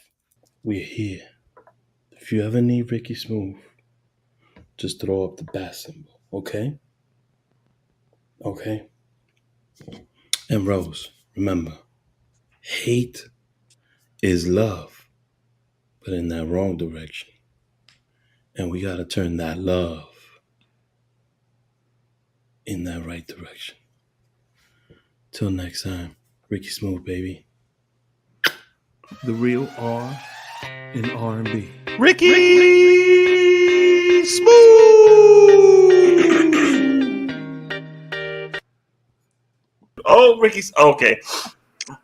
we're here. If you ever need Ricky Smooth, just throw up the bass symbol, okay? Okay? And Rose, remember, hate is love, but in that wrong direction. And we gotta turn that love in that right direction. Till next time, Ricky Smooth, baby. The real R in R&B. Ricky Smooth. Oh, Ricky's okay.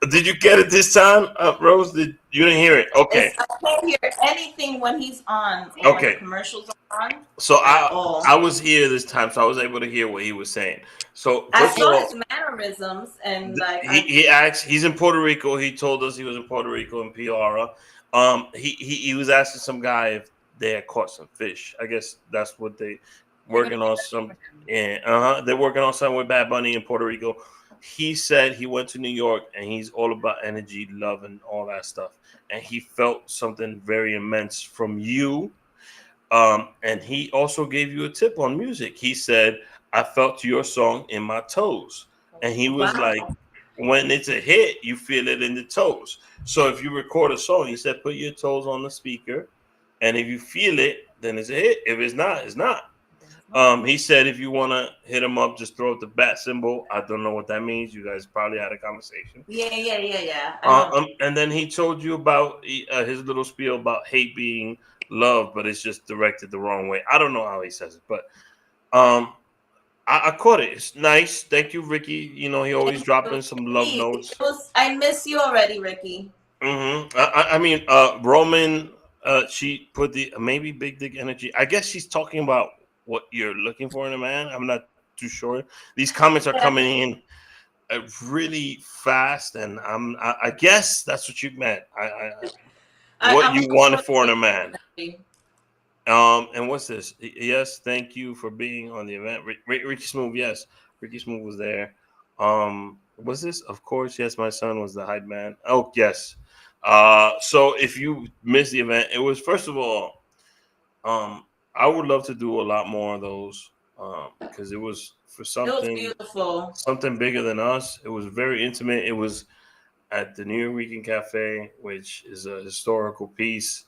Did you get it this time, Rose? You didn't hear it? Okay. I can't hear anything when he's on. Okay. When the commercials are on. So I was here this time, so I was able to hear what he was saying. So I saw his mannerisms and he's in Puerto Rico. He told us he was in Puerto Rico in Piara. He was asking some guy if they had caught some fish. I guess that's what they working on some. Yeah, they're working on something with Bad Bunny in Puerto Rico. He said he went to New York and he's all about energy, love, and all that stuff. And he felt something very immense from you. And he also gave you a tip on music. He said, I felt your song in my toes. And he was like, when it's a hit, you feel it in the toes. So if you record a song, he said, put your toes on the speaker. And if you feel it, then it's a hit. If it's not, it's not. He said, if you want to hit him up, just throw out the bat symbol. I don't know what that means. You guys probably had a conversation. Yeah. And then he told you about his little spiel about hate being love, but it's just directed the wrong way. I don't know how he says it, but I caught it. It's nice. Thank you, Ricky. You know, he always dropping some love notes. I miss you already, Ricky. I mean, Roman, she put the maybe big dick energy. I guess she's talking about what you're looking for in a man. I'm not too sure. These comments are coming in really fast, and I guess that's what you meant. What you wanted for in a man. And what's this? Yes, thank you for being on the event. Ricky Smooth, yes. Ricky Smooth was there. Was this? Of course, yes, my son was the hype man. Oh, yes. So if you missed the event, it was, first of all, I would love to do a lot more of those because it was for something. It was beautiful. Something bigger than us. It was very intimate. It was at the New York Weekend Cafe, which is a historical piece.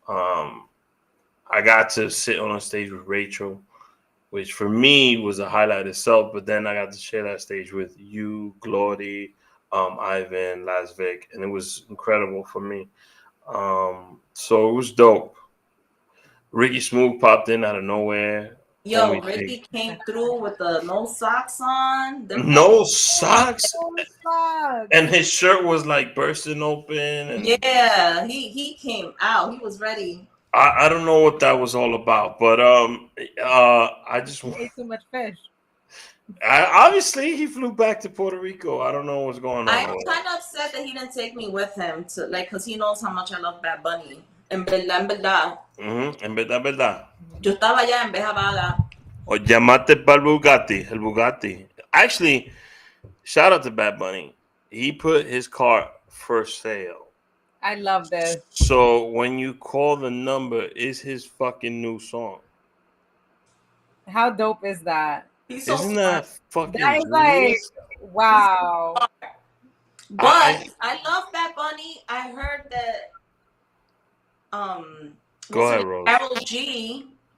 I got to sit on a stage with Rachel, which for me was a highlight itself. But then I got to share that stage with you, Glody, Ivan, Lasvik, and it was incredible for me. So it was dope. Ricky Smooth popped in out of nowhere. Yo, Ricky came through with the no socks on. No socks? And his shirt was like bursting open. And yeah, he came out. He was ready. I don't know what that was all about, but I just ate too much fish. Obviously, he flew back to Puerto Rico. I don't know what's going on. I'm kind of upset that he didn't take me with him to because he knows how much I love Bad Bunny. En verdad. En verdad. Yo estaba allá en Bejabala. O llamaste para el Bugatti. Actually, shout out to Bad Bunny. He put his car for sale. I love this. So when you call the number, it's his fucking new song. How dope is that? Isn't that fucking that is like, wow. But I love Bad Bunny. I heard that go ahead, Rose.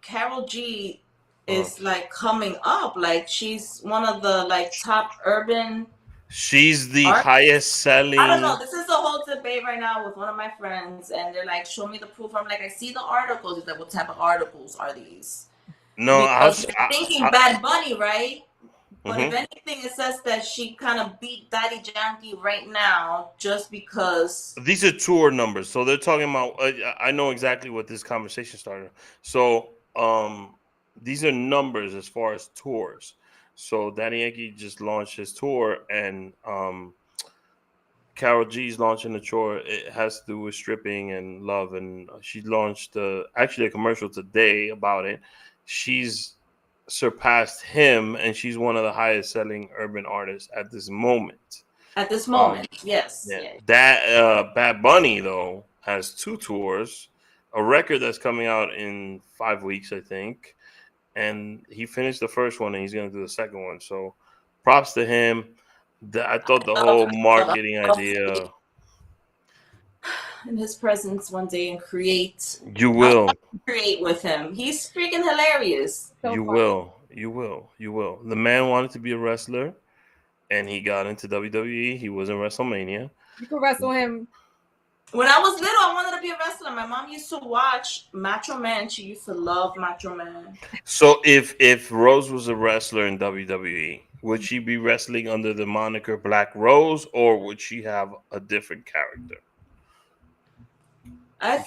Carol G is like coming up. Like she's one of the like top urban. She's the highest selling. I don't know. This is a whole debate right now with one of my friends, and they're like, "Show me the proof." I'm like, "I see the articles." He's like, "What type of articles are these?" No, because you're thinking Bad Bunny, right? But if anything, it says that she kind of beat Daddy Yankee right now just because. These are tour numbers, so they're talking about. I know exactly what this conversation started. So, these are numbers as far as tours. So Daddy Yankee just launched his tour, and Karol G's launching the tour. It has to do with stripping and love, and she launched actually a commercial today about it. She's surpassed him, and she's one of the highest selling urban artists at this moment. At this moment, yes. Yeah. That Bad Bunny though has 2 tours, a record that's coming out in 5 weeks, I think. And he finished the first one, and he's going to do the second one. So, props to him. I thought the whole marketing idea. In his presence one day and create. You will create with him. He's freaking hilarious. So you will. The man wanted to be a wrestler, and he got into WWE. He was in WrestleMania. You could wrestle him. When I was little, I wanted to be a wrestler. My mom used to watch Macho Man. She used to love Macho Man. So if Rose was a wrestler in WWE, would she be wrestling under the moniker Black Rose, or would she have a different character?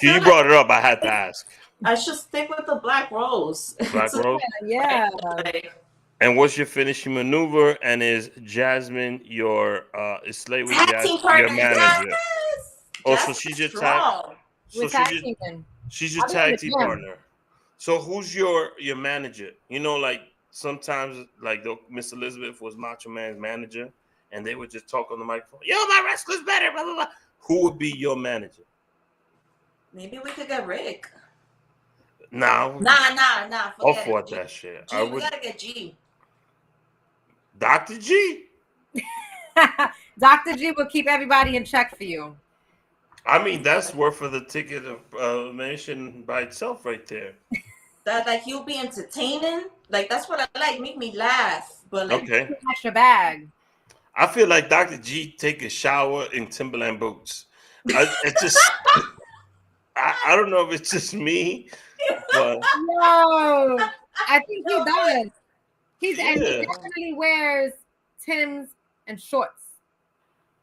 You brought it up. I had to ask. I should stick with the Black Rose. Black Rose? Yeah. And what's your finishing maneuver? And is Jasmine your is Slay with Jasmine your manager? Yes! Oh, so she's your tag. So she's your tag team partner. So who's your manager? You know, like sometimes like Miss Elizabeth was Macho Man's manager, and they would just talk on the microphone. Yo, my wrestler's better. Blah blah blah. Who would be your manager? Maybe we could get Rick. Nah. I'll fuck that shit. G, we gotta get G. Dr. G. Dr. G will keep everybody in check for you. I mean, that's worth for the ticket of mention by itself, right there. That like he'll be entertaining. Like that's what I like. Make me laugh. But like, okay. Extra bag. I feel like Dr. G take a shower in Timberland boots. It's just. I don't know if it's just me, but no, I think he does. He definitely wears Timbs and shorts.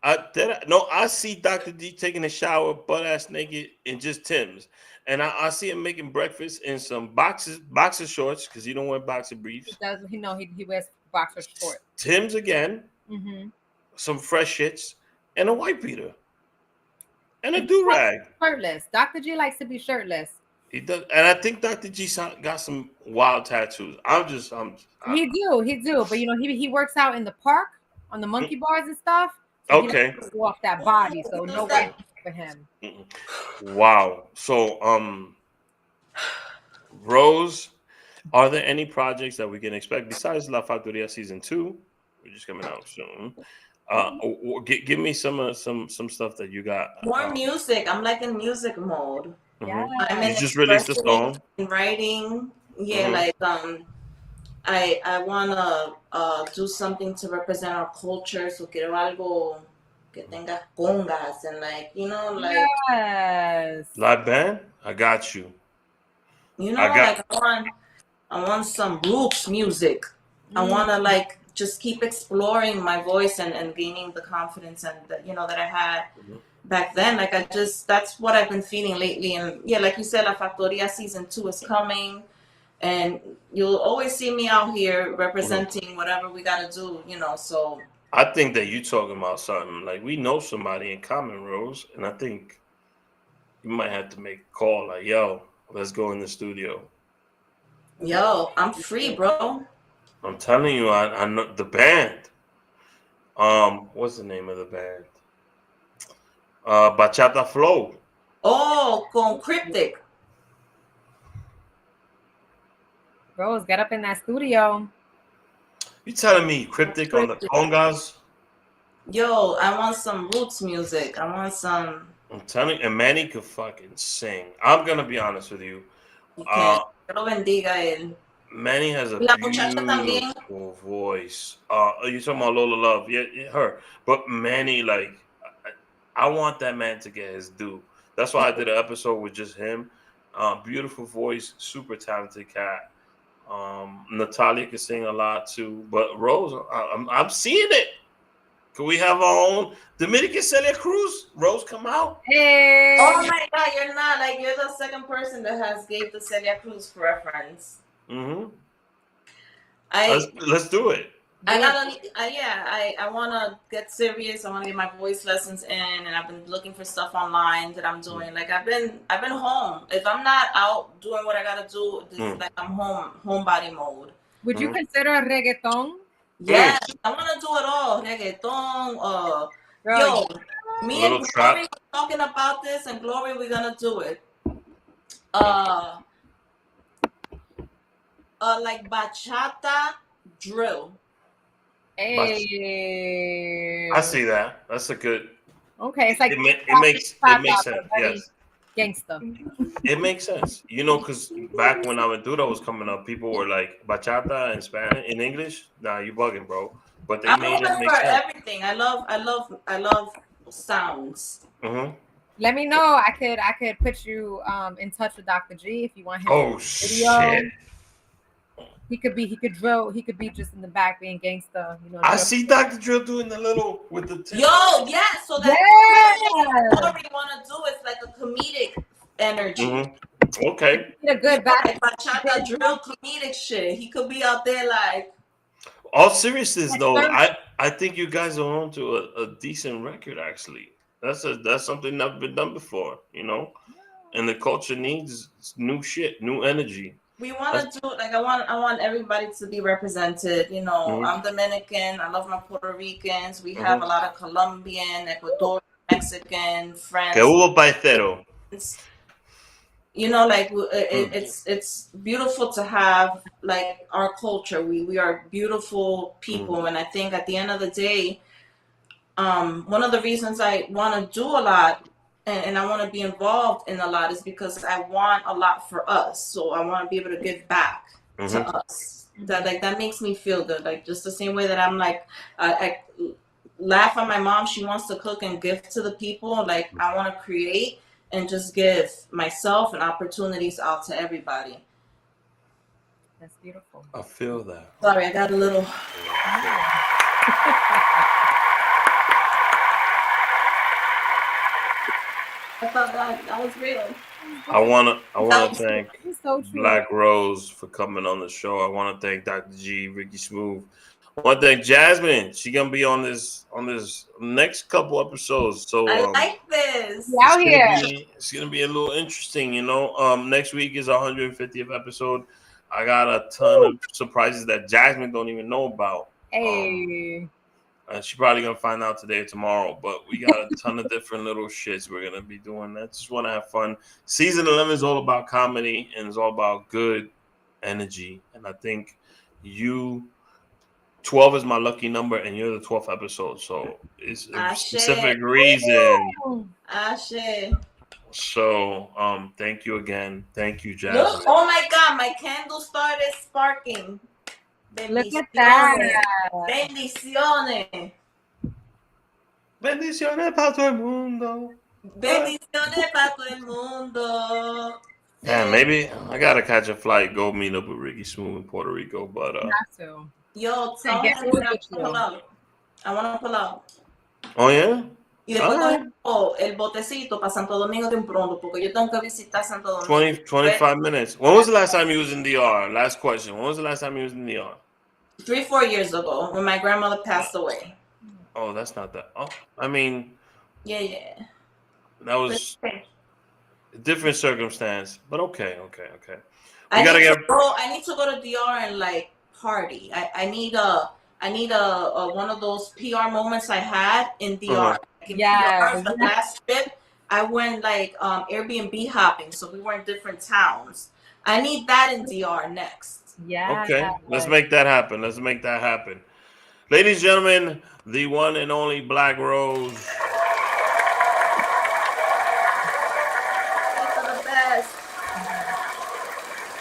I see Dr. D taking a shower, butt ass naked, in just Timbs, and I see him making breakfast in some boxer shorts because he don't wear boxer briefs. He wears boxer shorts. Timbs again, some fresh shits, and a white beater. And a do-rag. Shirtless. Dr. G likes to be shirtless. He does, and I think Dr. G got some wild tattoos. He do. But you know, he works out in the park on the monkey bars and stuff. So okay. He walk that body, so no way for him. Wow. So, Rose, are there any projects that we can expect besides La Factoria season 2? We're just coming out soon. Give me some stuff that you got. More music. I'm like in music mode. Yeah. You just released a song. Writing. Yeah, like I wanna do something to represent our culture. So quiero algo que tenga congas and like yes. Live band. I got you. I want some roots music. I wanna like just keep exploring my voice and gaining the confidence and that I had back then. Like that's what I've been feeling lately. And yeah, like you said, La Factoria season 2 is coming, and you'll always see me out here representing whatever we gotta do. So I think that you talking about something like we know somebody in common, Rose, and I think you might have to make a call. Like, yo, let's go in the studio. Yo, I'm free, bro. I'm telling you, I know the band. What's the name of the band? Bachata Flow. Oh, con Cryptic. Rose, get up in that studio. You telling me Cryptic on the congas? Yo, I want some roots music. I want some. I'm telling you, and Manny could fucking sing. I'm gonna be honest with you. Lo bendiga él. Manny has a beautiful voice. You talking about Lola Love? Yeah, her. But Manny, like, I want that man to get his due. That's why I did an episode with just him. Beautiful voice, super talented cat. Natalia can sing a lot too. But Rose, I'm seeing it. Can we have our own Dominican Celia Cruz? Rose, come out. Hey. Oh my God, you're not like you're the second person that has gave the Celia Cruz preference. Let's do it. I want to get serious. I want to get my voice lessons in, and I've been looking for stuff online that I'm doing. Like I've been home. If I'm not out doing what I gotta do, like I'm homebody mode. Would you consider reggaeton? Yes, I want to do it all. Reggaeton. Me and Glory were talking about this, and Glory, we're gonna do it. Like bachata drill. Hey. I see that. That's a good. Okay, it's like it makes sense. Yes. Gangster. It makes sense. Because back when Aventura was coming up, people were like bachata in Spanish, in English. Nah, you bugging, bro. But they made it make sense. Everything. I love sounds. Let me know. I could put you in touch with Dr. G if you want him. Oh shit! He could drill. He could be just in the back being gangster. I see Dr. Drill doing the little with the tip. Yeah. So that's what we want to do. It's like a comedic energy. Mm-hmm. Okay. A good back. Like bachata drill comedic shit. He could be out there like. All seriousness though, I think you guys are on to a decent record actually. That's something that's been done before, and the culture needs new shit, new energy. We want to do like I want everybody to be represented. I'm Dominican. I love my Puerto Ricans. We have a lot of Colombian, Ecuadorian, Mexican friends. Que hubo paisero. It's beautiful to have like our culture. We are beautiful people, and I think at the end of the day, one of the reasons I want to do a lot. And I want to be involved in a lot is because I want a lot for us. So I want to be able to give back to us. That makes me feel good. Like just the same way that I'm like, I laugh at my mom. She wants to cook and give to the people. Like I want to create and just give myself and opportunities out to everybody. That's beautiful. I feel that. Sorry, I got a little. I thought that was real. I wanna thank Black Rose for coming on the show. I want to thank Dr. G, Ricky Smooth. I want to thank Jasmine. She's gonna be on this next couple episodes. So I like this. Out here. It's gonna be a little interesting, Next week is our 150th episode. I got a ton of surprises that Jasmine don't even know about. Hey. She's probably gonna find out today or tomorrow, but we got a ton of different little shits we're gonna be doing. I just want to have fun. Season 11 is all about comedy and it's all about good energy. And I think 12 is my lucky number, and you're the 12th episode, so it's a specific reason. Ashe. So, thank you again. Thank you, Jasmine. Look, oh my God, my candle started sparking. Look at that. Bendiciones. Bendiciones para todo el mundo. Bendiciones para todo el mundo. Yeah, maybe I gotta catch a flight, go meet up with Ricky Smooth in Puerto Rico, but yo, tell me I want to pull out. Oh yeah. Y después el botecito para Santo Domingo de pronto, porque yo tengo que visitar Santo Domingo. 25 minutes. When was the last time you was in DR? Last question. When was the last time you was in DR? 3-4 years ago, when my grandmother passed away. Oh, that's not that. Oh, I mean. Yeah. That was a different circumstance, but okay. I need to go to DR and like party. I need a one of those PR moments I had in DR. Yeah. The last trip, I went like Airbnb hopping, so we were in different towns. I need that in DR next. Yeah. Okay, let's make that happen. Ladies and gentlemen, the one and only Black Rose. The best.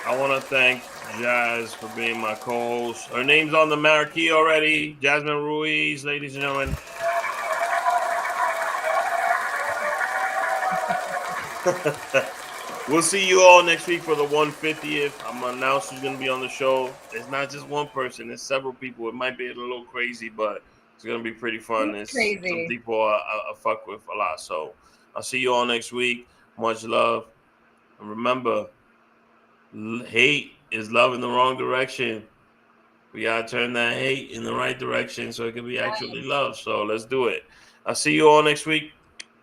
I want to thank Jazz for being my co-host. Her name's on the marquee already. Jasmine Ruiz, ladies and gentlemen. We'll see you all next week for the 150th. I'm going to announce who's going to be on the show. It's not just one person. It's several people. It might be a little crazy, but it's going to be pretty fun. It's crazy. Some people I fuck with a lot. So I'll see you all next week. Much love. And remember, hate is love in the wrong direction. We got to turn that hate in the right direction so it can be actually love. So let's do it. I'll see you all next week.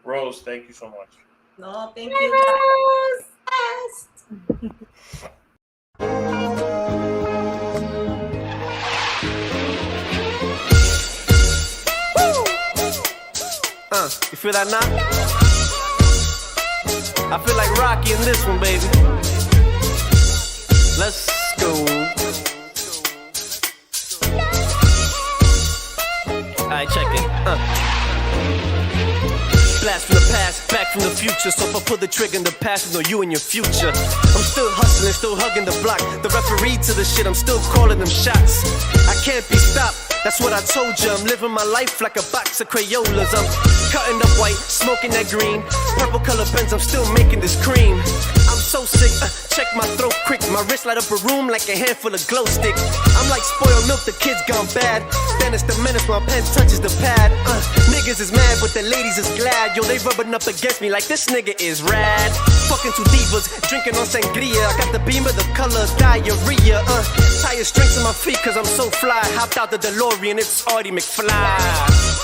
Rose, thank you so much. No, thank you. Rose. You feel that knock? I feel like Rocky in this one, baby. Let's go. Alright, check it. Blast from the past, back from the future. So if I pull the trigger in the past, it's no you and your future. I'm still hustling, still hugging the block. The referee to the shit, I'm still calling them shots. I can't be stopped, that's what I told you. I'm living my life like a box of Crayolas. I'm cutting up white, smoking that green. Purple color pens, I'm still making this cream. I'm so sick. Check my throat quick. My wrist light up a room like a handful of glow sticks. I'm like spoiled milk, the kids gone bad. Then it's the menace, my pen touches the pad. Niggas is mad, but the ladies is glad. Yo, they rubbing up against me like this nigga is rad. Fucking two divas, drinking on sangria. I got the beam of the color, diarrhea. Tire strings on my feet, cause I'm so fly. Hopped out the DeLorean, it's Artie McFly.